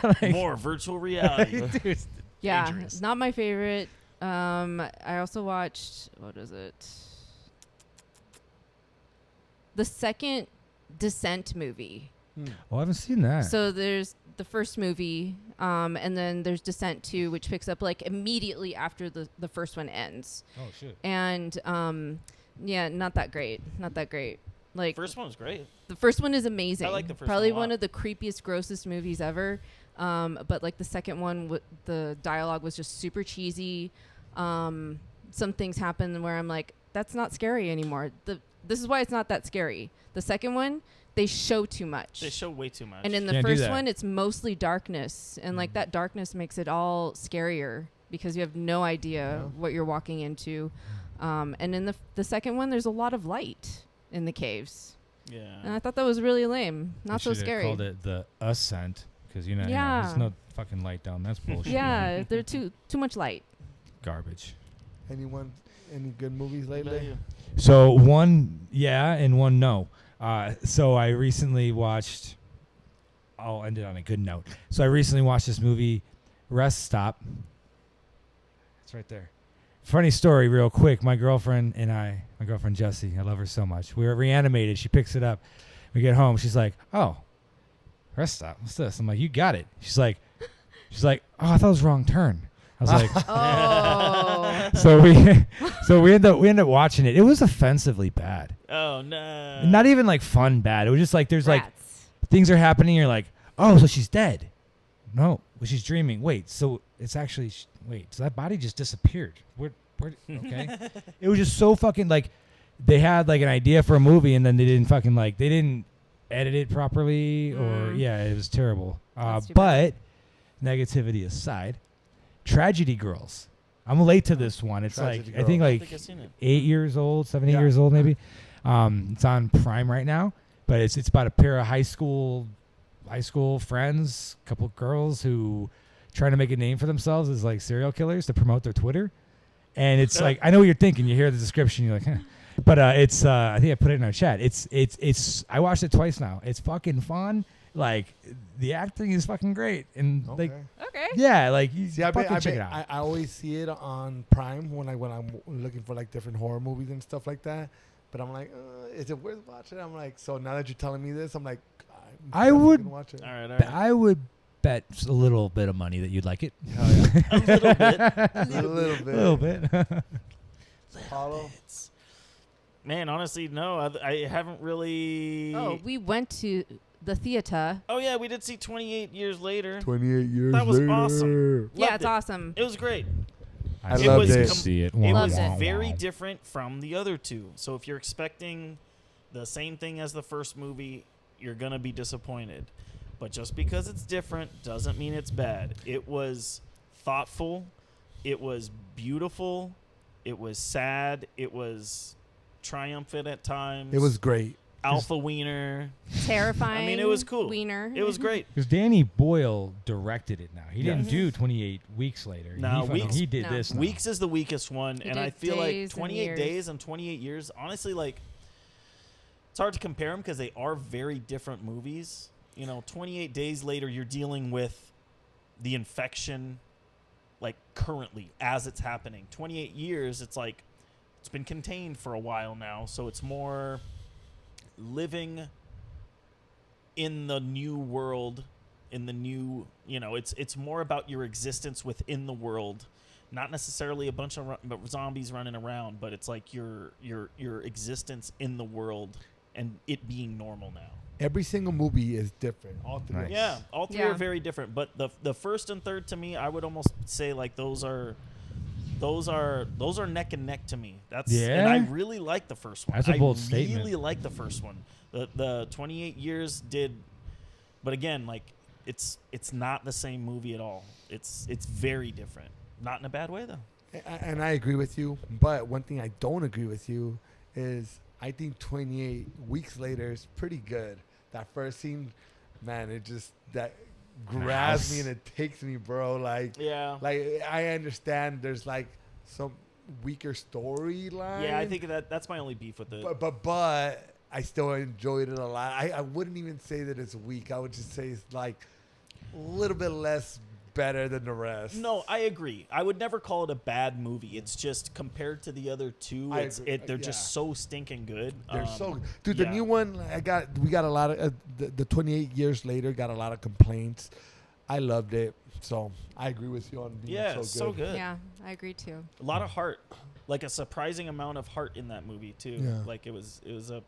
No. it. More virtual reality. Dude, it's Yeah. dangerous. Not my favorite. I also watched, what is it? The second Descent movie. Oh, I haven't seen that. So there's the first movie, and then there's Descent 2, which picks up like immediately after the first one ends. oh, shit. And yeah, not that great. Not that great. Like First one was great. the first one is amazing. I like the first Probably one a lot. one of the creepiest, grossest movies ever. But like the second one, the dialogue was just super cheesy. Some things happen where I'm like, that's not scary anymore. This is why it's not that scary. The second one, they show too much. They show way too much. And in the Can't do first that. one, it's mostly darkness. And like that darkness makes it all scarier because you have no idea what you're walking into. And in the second one, there's a lot of light in the caves. And yeah. I thought that was really lame. Not so They should've scary. called it the Ascent because you know Yeah. there's no fucking light down. That's bullshit. Yeah, they're too much light. Garbage. Anyone, any good movies What about lately? you? So one, yeah, and one no. So I recently watched. I'll end it on a good note. So I recently watched this movie, Rest Stop. It's right there. Funny story, real quick. My girlfriend Jessie, I love her so much. We were reanimated. She picks it up. We get home. She's like, "Oh, Rest Stop. What's this?" I'm like, "You got it." She's like, "Oh, I thought it was Wrong Turn." I was like, Oh. so we end up watching it. It was offensively bad. Oh no. Not even like fun bad. It was just like there's like Rats. things are happening. You're like, oh, so she's dead. No, well, she's dreaming. Wait, so it's actually so that body just disappeared. Where okay? It was just so fucking like they had like an idea for a movie and then they didn't fucking like they didn't edit it properly or yeah, it was terrible. That's too But negativity aside, Tragedy Girls. I'm late to this one. It's Tragedy like I think Girls. I like think I've seen it. 8 years old, 7, 8 Yeah. years old maybe. It's on Prime right now, but it's about a pair of high school friends, couple girls who trying to make a name for themselves as like serial killers to promote their Twitter. And it's like, I know what you're thinking. You hear the description, you're like, huh. But it's I think I put it in our chat. It's I watched it twice now. It's fucking fun. Like the acting is fucking great, and like Okay. yeah, like you See, fucking check it out. I always see it on Prime when I'm looking for like different horror movies and stuff like that. But I'm like, is it worth watching? I'm like, so now that you're telling me this, I'm like, I would gonna watch it. All right. I would bet a little bit of money that you'd like it. Hell yeah. A little bit. A little bit. A little bit. Paulo? Man, honestly, no. I haven't really. Oh, we went to the theater. Oh, yeah, we did see 28 Years Later. 28 years That was later. awesome. Yeah, Loved it's it. awesome. It was great. I It loved was it. See it. It was Loved it. very different from the other two. So if you're expecting the same thing as the first movie, you're going to be disappointed. But just because it's different doesn't mean it's bad. It was thoughtful. It was beautiful. It was sad. It was triumphant at times. It was great. Alpha Wiener. Terrifying. I mean, it was cool. Wiener. It was great. Because Danny Boyle directed it now. He didn't Yes. do 28 Weeks Later. No, Weeks- he did No. this now. Weeks is the weakest one, He and did I feel like Days and 28 Years. days and 28 years, honestly, like, it's hard to compare them because they are very different movies. 28 days later, you're dealing with the infection, like, currently, as it's happening. 28 years, it's like, it's been contained for a while now, so it's more living in the new world, in the new, it's more about your existence within the world, not necessarily a bunch of zombies running around, but it's like your existence in the world and it being normal now. Every single movie is different. All three. Nice. Yeah, all three Yeah. are very different, but the first and third to me, I would almost say like those are neck and neck to me. And I really like the first one. That's a bold I statement. really like the first one. The 28 years did, but again, like it's not the same movie at all. It's very different. Not in a bad way though. And I agree with you. But one thing I don't agree with you is I think 28 Weeks Later is pretty good. That first scene, man, it just that grabs me and it takes me, bro. Like I understand there's like some weaker storyline. Yeah, I think that's my only beef with it. But I still enjoyed it a lot. I wouldn't even say that it's weak. I would just say it's like a little bit less better than the rest. No, I agree. I would never call it a bad movie. It's just compared to the other two, I agree. they're just so stinking good. They're so dude. yeah. The new one, we got a lot of the 28 years later got a lot of complaints. I loved it, so I agree with you on being Yeah, so good. Yeah, I agree too. A lot of heart, like a surprising amount of heart in that movie too. Yeah. Like it was a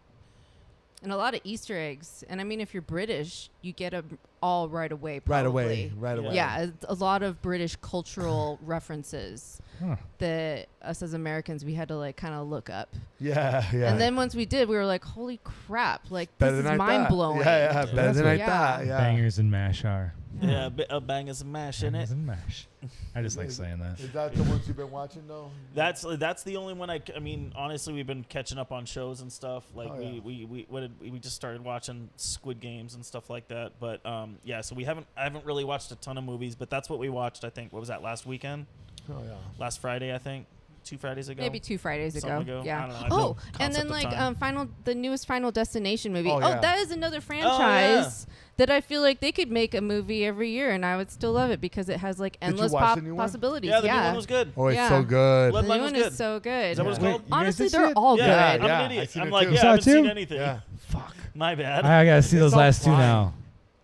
And a lot of Easter eggs. And I mean, if you're British, you get them all right away. Right Probably. away. Yeah, it's a lot of British cultural references Huh. that us as Americans we had to like kind of look up. Yeah. And then once we did, we were like, "Holy crap! Like Better this than is I mind thought. blowing." Yeah, better That's than what I thought. Yeah. Bangers and mash are. a bangers and mash in it. Bangers and mash. I just like saying that. Is that the ones you've been watching though? That's the only one I mean, honestly, we've been catching up on shows and stuff. Like Oh, yeah. we just started watching Squid Games and stuff like that. But yeah, so I haven't really watched a ton of movies, but that's what we watched. I think what was that last weekend? Oh yeah. Last Friday, I think. 2 Fridays ago. Maybe 2 Fridays ago. Something ago. Yeah. I don't know. I have Oh, no and then concept of like time. the newest Final Destination movie. Oh, Oh, yeah. that is another franchise that I feel like they could make a movie every year, and I would still love it because it has like you endless watch the new one? possibilities. Yeah, the new one was good. Oh, it's Yeah. so good. Blood- The Bloodline new was one good. is so good. Is that what it's Wait, called? you guys Honestly, did see they're it? all Yeah, good. I'm Yeah, an I idiot. seen I'm it like, too. yeah, Saw I it haven't seen too? anything. Yeah. Fuck. My bad. I gotta see those It's on last two Prime. now.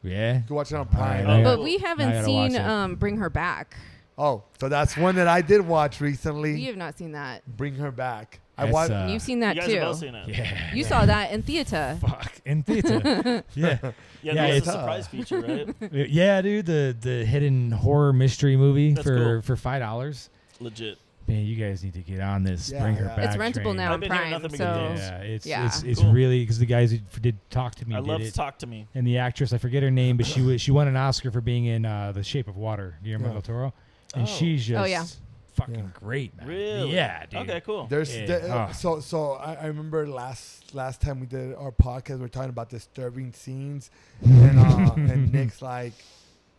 Yeah. You can watch it on Prime. Alright, But Oh. we Now I haven't gotta seen watch it. Bring Her Back. Oh, so that's one that I did watch recently. We have not seen that. Bring Her Back. I That's, watched. You've seen that You guys too. have both seen it. Yeah. You saw that in theater. Fuck. In theater. Yeah. Yeah, Yeah, that was it's- a surprise feature, right? Yeah, dude. The hidden horror mystery movie That's for cool. $5. Legit. Man, you guys need to get on this. Yeah, Bring her yeah. back. It's rentable train. now I've on been hearing Prime. nothing but So good things. Yeah, it's Cool. really because the guys who did Talk to Me I did love it, Talk to Me. and the actress I forget her name, but she won an Oscar for being in The Shape of Water, Guillermo Yeah. del Toro, and Oh. she's just Oh, yeah. fucking great, man. Really? Yeah, dude. Okay, cool. There's Yeah. so I remember last time we did our podcast, we were talking about disturbing scenes, and Nick's like,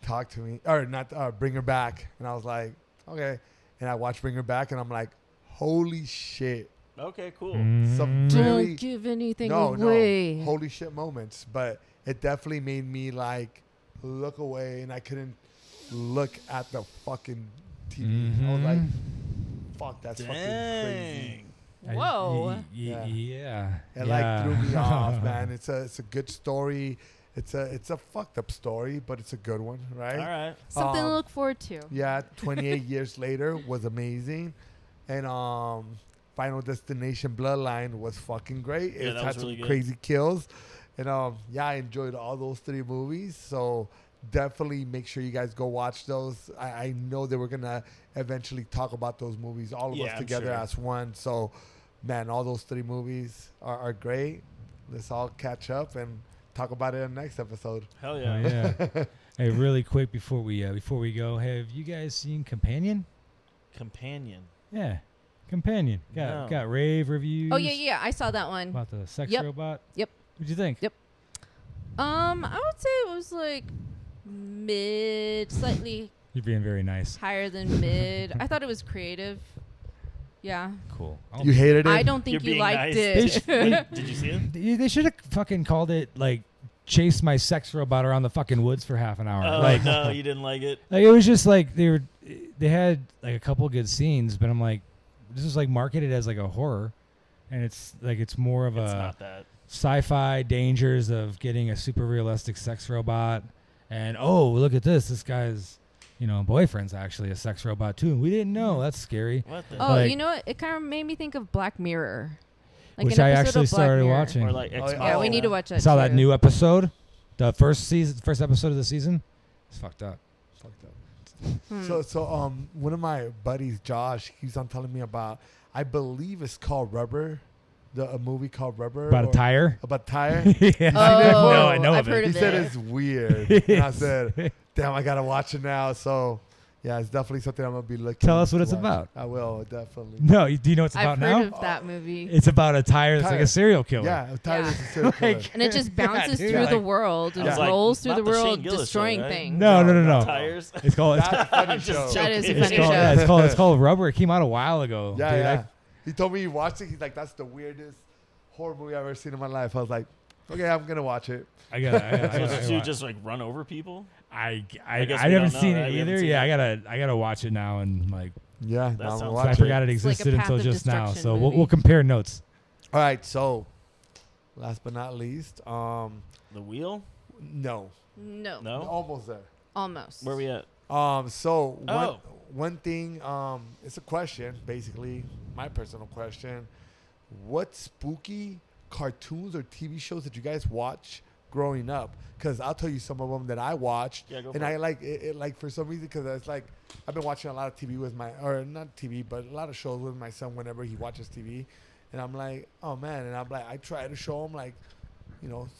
talk to me or not, bring her back, and I was like, okay, and I watched Bring Her Back, and I'm like, holy shit, Okay, cool. some Don't really give anything no away. holy shit moments, but it definitely made me like look away, and I couldn't look at the fucking TV. I was like, fuck, that's fucking crazy. Whoa. Yeah. It like threw me off, man. It's a good story. It's a fucked up story, but it's a good one, right? All right. Something to look forward to. Yeah, 28 years later was amazing, and Final Destination Bloodline was fucking great. Yeah, It that had was some really good. crazy kills, and yeah, I enjoyed all those 3 movies. So definitely make sure you guys go watch those. I know that we're gonna eventually talk about those movies, all of Yeah, us I'm together sure. as one. So, man, all those 3 movies are great. Let's all catch up and talk about it in the next episode. Hell Oh, yeah. yeah. Hey, really quick before we go, have you guys seen Companion? Companion. Yeah, Companion. No. Got rave reviews. Oh yeah, I saw that one. About the sex Yep. robot. Yep. What'd you think? Yep. I would say it was like mid, slightly You're being very nice. higher than mid. I thought it was creative. Yeah. Cool. You hated it? I don't think You're you being liked nice. it. Did you see it? They should have fucking called it like chase my sex robot around the fucking woods for half an hour. Oh, like, no, you didn't like it? like it was just like they had like a couple good scenes, but I'm like, this is like marketed as like a horror, and it's more of It's a not that. sci-fi dangers of getting a super realistic sex robot, and oh, look at this guy's boyfriend's actually a sex robot too. We didn't know. That's scary. What the? Oh, Like- you know what? It kind of made me think of Black Mirror. Like Which an I episode actually of Black started Mirror. watching. Or like Oh, Ex yeah. Yeah, we Machina. need to watch that. I saw that too. new episode, the first episode of the season. It's fucked up. Fucked up. So one of my buddies, Josh, he's on telling me about, I believe it's called Rubber, a movie called Rubber. About a or- tire. About tire. Yeah. Oh, No, I know I've of heard it. He of said it. it's weird. And I said, damn, I gotta watch it now. So yeah, it's definitely something I'm gonna be looking. Tell us what to it's watch. about. I will definitely. No, do you know what it's I've about heard now? of that movie. It's about a tire that's like Tire. a serial killer. Yeah, tire Yeah. is a serial killer. Like- And it just bounces dude. through Yeah, the like- world and I was like, rolls through not the the Shane world, Gillis show, destroying right? things. No. Tires. It's called. That's a funny I'm just show. That is a joking. funny It's called, show. yeah, it's called Rubber. It came out a while ago. Yeah, dude. yeah. He told me he watched it. He's like, that's the weirdest horror movie I've ever seen in my life. I was like, okay, I'm gonna watch it. I gotta. So did you just like run over people? I guess I we haven't don't know, seen right? it We haven't either. seen Yeah, it. I gotta watch it now and like Yeah, That now I'm sounds gonna like watch I it. forgot it It's like a existed Path until of just now. Destruction So movie. we'll compare notes. All right, so last but not least, The wheel? no, No. No. almost there. Almost. Where we at? So Oh. one thing, it's a question, basically, my personal question. What spooky cartoons or TV shows did you guys watch growing up? Because I'll tell you some of them that I watched, Yeah, go and for I it. like it like for some reason, because it's like I've been watching a lot of TV with or not TV, but a lot of shows with my son whenever he watches TV, and I'm like, oh man, and I'm like, I try to show him like,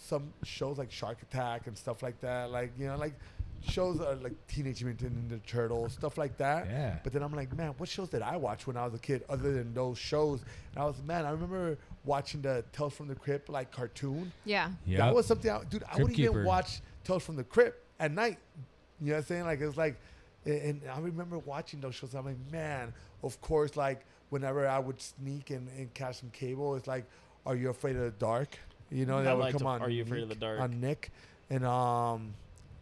some shows like Shark Attack and stuff like that, like like shows are like Teenage Mutant Ninja Turtles, stuff like that. Yeah. But then I'm like, man, what shows did I watch when I was a kid other than those shows? And I remember watching the Tales from the Crypt like cartoon. Yeah. That was something, I would Crypt even Keeper. watch Tales from the Crypt at night. You know what I'm saying? Like, it was like, and I remember watching those shows. I'm like, man, of course, like, whenever I would sneak and catch some cable, it's like, Are You Afraid of the Dark? I That would liked come on. Are You Afraid of the Dark? On Nick. And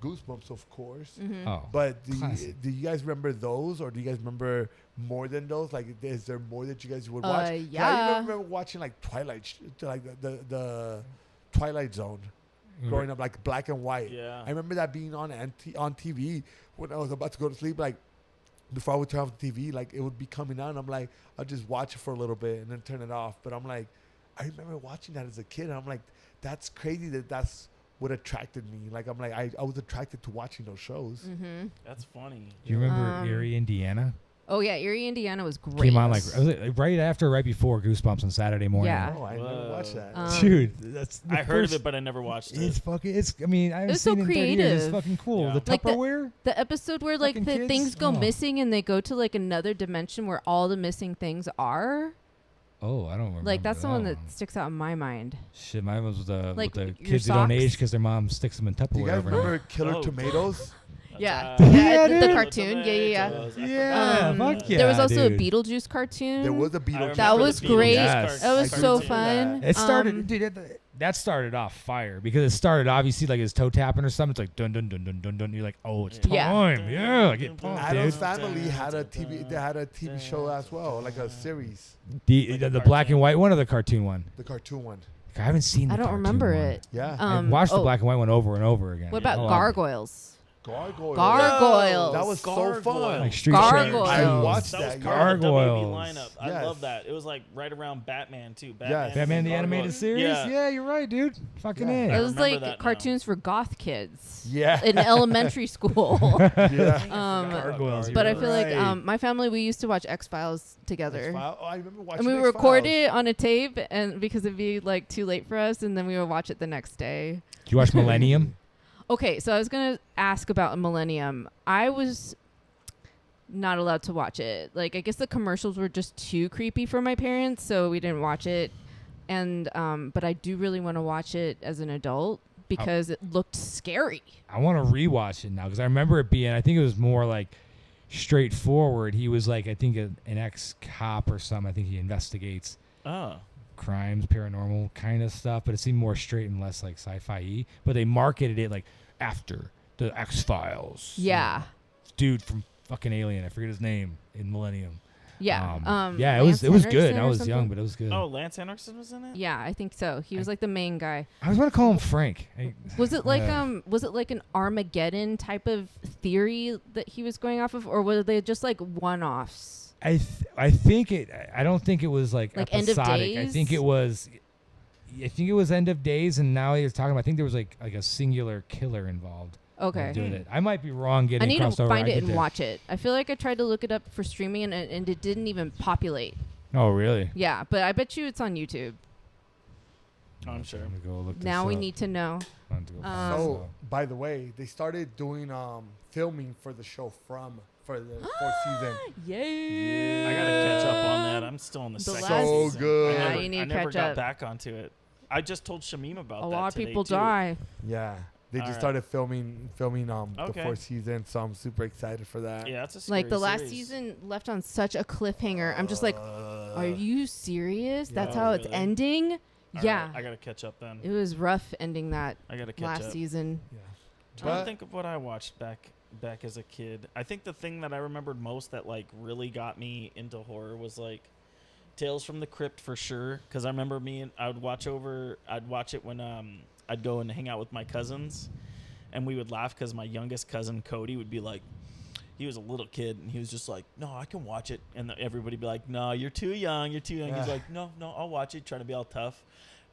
Goosebumps, of course. Mm-hmm. Oh. But Classic. do you guys remember those, or do you guys remember more than those? Like, is there more that you guys would watch? I Yeah. remember watching like Twilight, like the Twilight Zone, growing up, like black and white. Yeah. I remember that being on TV when I was about to go to sleep. Like, before I would turn off the TV, like it would be coming on. And I'm like, I'll just watch it for a little bit and then turn it off. But I'm like, I remember watching that as a kid. And I'm like, that's crazy that's what attracted me. Like, I'm like, I was attracted to watching those shows. Mm-hmm. That's funny. Do you remember Erie, Indiana? Oh yeah, Erie, Indiana was great. Came on like right after, or right before Goosebumps on Saturday morning. Yeah. Oh, I never watched that. Dude, that's the I heard of first- it, but I never watched it. It's fucking. It's. I mean, I haven't was so seen it in 30 years. It's creative. fucking cool. Yeah. The Like Tupperware. The episode where like Fucking the kids? things go Oh. missing and they go to like another dimension where all the missing things are. Oh, I don't remember. Like that's the one that one. sticks out in my mind. Shit, mine was with the, Like, with the your kids who don't socks? age because their mom sticks them in Do you Tupperware. guys every night. remember Killer Oh. Tomatoes? Yeah. Yeah, Yeah, the dude. cartoon. Yeah. Yeah, fuck yeah. There was also dude. a Beetlejuice cartoon. There was a Beetlejuice. That was great. Yes. That was I so couldn't do fun. that. It started, dude. That started off fire because it started obviously like his toe tapping or something. It's like dun dun dun dun dun dun. You're like, oh, it's Yeah. time. Yeah, get pumped, Adam's dude. Family had a TV. They had a TV show as well, like a series, The black and white one or the cartoon one? the cartoon one. I haven't seen. The I don't cartoon remember one. it. Yeah. I watched the oh, black and white one over and over again. What about Oh, Gargoyles? Gargoyles. Gargoyles. That was so fun. Like Street Gargoyles. Fighter. I watched That was that. part of the WWE Gargoyles. lineup. I Yes. love that. It was like right around Batman too. Yes. Batman the and animated Gargoyles. series? Yeah. Yeah, you're right, dude. Fucking Yeah. A. It was remember like that now. cartoons for goth kids. Yeah. In elementary school. Yeah. Gargoyles. But I you're feel right. like my family, we used to watch X-Files together. Oh, I remember watching And we X-Files. record it on a tape, and because it'd be like too late for us, and then we would watch it the next day. Did you watch Millennium? Okay, so I was gonna ask about Millennium. I was not allowed to watch it. Like, I guess the commercials were just too creepy for my parents, so we didn't watch it. And but I do really want to watch it as an adult because it looked scary. I want to rewatch it now because I remember it being. I think it was more like straightforward. He was like, I think an ex-cop or something. I think he investigates Oh. crimes, paranormal kind of stuff, but it seemed more straight and less like sci-fi-y. But they marketed it like after the X-Files. Yeah, Dude from fucking Alien, I forget his name in Millennium. yeah. Yeah, Lance it was good. Henriksen I or was young, something? but it was good. Oh, Lance Henriksen was in it. Yeah, I think so. He was like the main guy. I was gonna call him Frank. Was it like Yeah. was it like an Armageddon type of theory that he was going off of, or were they just like one-offs? I think it. I don't think it was like End of episodic. I Days? think it was. I think it was End of Days, and now you're talking about. I think there was like a singular killer involved. Okay. Doing it. I might be wrong. Getting I need to crossed over. find I it get and there. watch it. I feel like I tried to look it up for streaming and it didn't even populate. Oh really? Yeah, but I bet you it's on YouTube. Oh, I'm sure. I'm gonna go look this Now we up. need to know. I'm gonna go find Um, this So, up. by the way, they started doing filming for the show for the fourth season. Yay! I gotta catch up on that. I'm still in the The second last- So season. good. I Yeah, never, you need I to never catch got up. back onto it. I just told Shamim about A that lot of today, people too. die. Yeah. They just Alright. started filming the Okay. fourth season, so I'm super excited for that. Yeah, that's a Like the scary last series. season left on such a cliffhanger. I'm just like, are you serious? That's Yeah. how it's Really? ending? All Yeah. right, I gotta catch up then. It was rough ending that I gotta catch last up. season. Yeah. Trying to But- think of what I watched back as a kid. I think the thing that I remembered most that like really got me into horror was like Tales from the Crypt for sure. Because I remember I'd watch it when I'd go and hang out with my cousins, and we would laugh because my youngest cousin Cody would be like, he was a little kid and he was just like, no, I can watch it, and everybody would be like, no, you're too young. He's like, no, I'll watch it, trying to be all tough.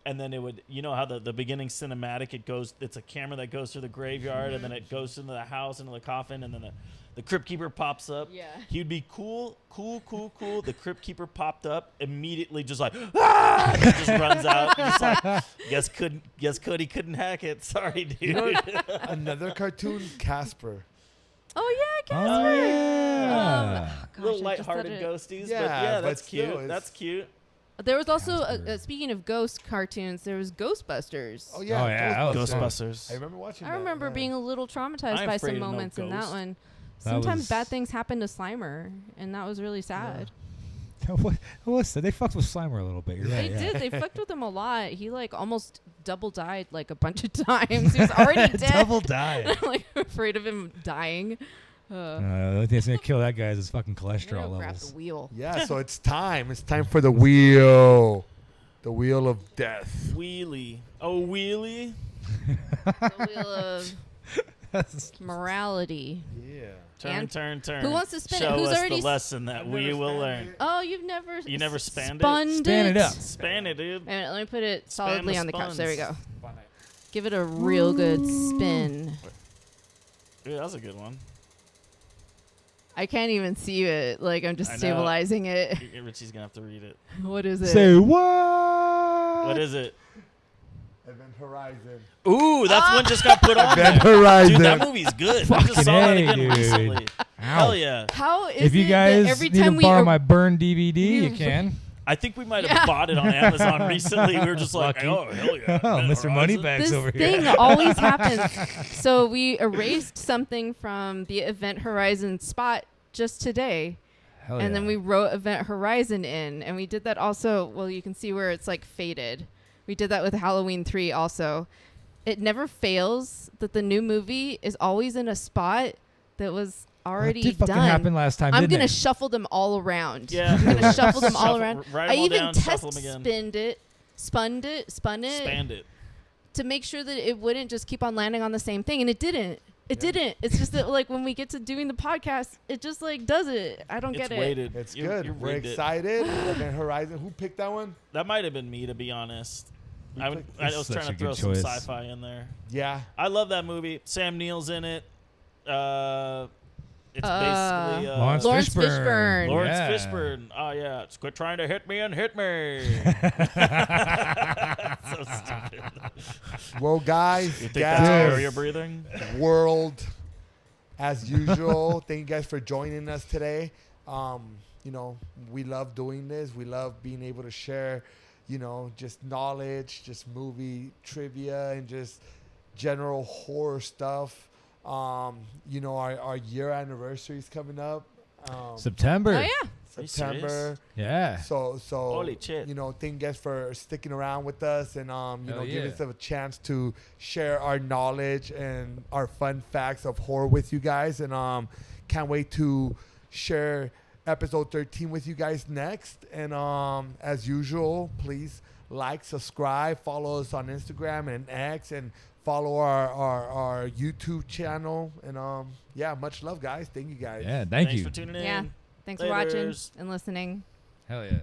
And then it would, you know how the beginning cinematic, it's a camera that goes through the graveyard, and then it goes into the house, into the coffin, and then the Crypt Keeper pops up. Yeah. He'd be cool. The Crypt Keeper popped up, immediately just like, ah! And he just runs out. Just like, guess Cody couldn't hack it. Sorry, dude. You know, another cartoon, Casper. Oh yeah, Oh, Casper. yeah. Gosh, Little I just lighthearted said it. ghosties, but Yeah, yeah, but that's still, cute. it's- That's cute. There was also Casper. speaking of ghost cartoons, there was Ghostbusters. Oh yeah, Oh, yeah, that was fun. Ghostbusters. I remember watching. I that, remember yeah. being a little traumatized I'm by afraid some of no moments in that ghosts. one. That Sometimes was- bad things happen to Slimer, and that was really sad. What was that? They fucked with Slimer a little bit. You're right. They yeah. did. They fucked with him a lot. He like almost double died like a bunch of times. He was already dead. Double died. I'm like afraid of him dying. The only thing that's gonna kill that guy is his fucking I'm gonna cholesterol grab levels. the wheel. Yeah, so it's time. It's time for the wheel. The wheel of death. Wheelie. Oh, wheelie. The wheel of morality. Yeah. Turn. Who wants to spin it? Show Who's us already the lesson that I've we never will spanned learn. it. Oh, you've never. You never spanned it? Spun Span it up. Span it, dude. Wait a minute, let me put it Span solidly the on the couch. There we go. spuns. Give it a real good spin. Dude, that was a good one. I can't even see it. Like, I'm just I know. stabilizing it. Richie's gonna have to read it. What is it? Say what? What is it? Event Horizon. Ooh, that's one just got put on Event there. Horizon. Dude, that movie's good. I just Fucking saw that A, again dude. recently. Hell yeah. How is If you it guys that every need to time we borrow my burned DVD, you you- can. I think we might have Yeah. bought it on Amazon recently. We were just like, Lucky. oh, hell yeah. Oh, Event Mr. Horizon. Moneybags this over here. thing always happens. So we erased something from the Event Horizon spot just today. Hell And yeah. then we wrote Event Horizon in, and we did that also. Well, you can see where it's like faded. We did that with Halloween 3 also. It never fails that the new movie is always in a spot that was already That did fucking done. happen last time, I'm didn't gonna it? shuffle them all around. Yeah. I'm gonna shuffle them all Shuffle- around. write 'em I all even down, test shuffle 'em again. spun it Expand it. to make sure that it wouldn't just keep on landing on the same thing, and it didn't. It didn't. It's just that like when we get to doing the podcast, it just like does it. I don't It's get it. weighted. It's You- good. you We're rigged it. excited. Event Horizon. Who picked that one? That might have been me, to be honest. I It's was such trying a to throw good some choice. sci-fi in there. Yeah. I love that movie. Sam Neill's in it. It's Uh, basically Lawrence Lawrence Fishburne. Fishburne. Lawrence Yeah. Fishburne. Oh yeah, just quit trying to hit me and hit me. So stupid. Well, guys, You think that's gals, area breathing? world, as usual. Thank you guys for joining us today. You know, we love doing this. We love being able to share, you know, just knowledge, just movie trivia, and just general horror stuff. You know, our year anniversary is coming up. September. Oh yeah. Are you September. serious? Yeah. So Holy shit. you know, thank you guys for sticking around with us and you know, Hell give yeah. us a chance to share our knowledge and our fun facts of horror with you guys, and can't wait to share episode 13 with you guys next. And as usual, please like, subscribe, follow us on Instagram and X, and follow our YouTube channel. And yeah, much love, guys. Thank you guys. Yeah. Thank Thanks you. for tuning in. Yeah. Thanks for watching Laters. and listening. Hell yeah.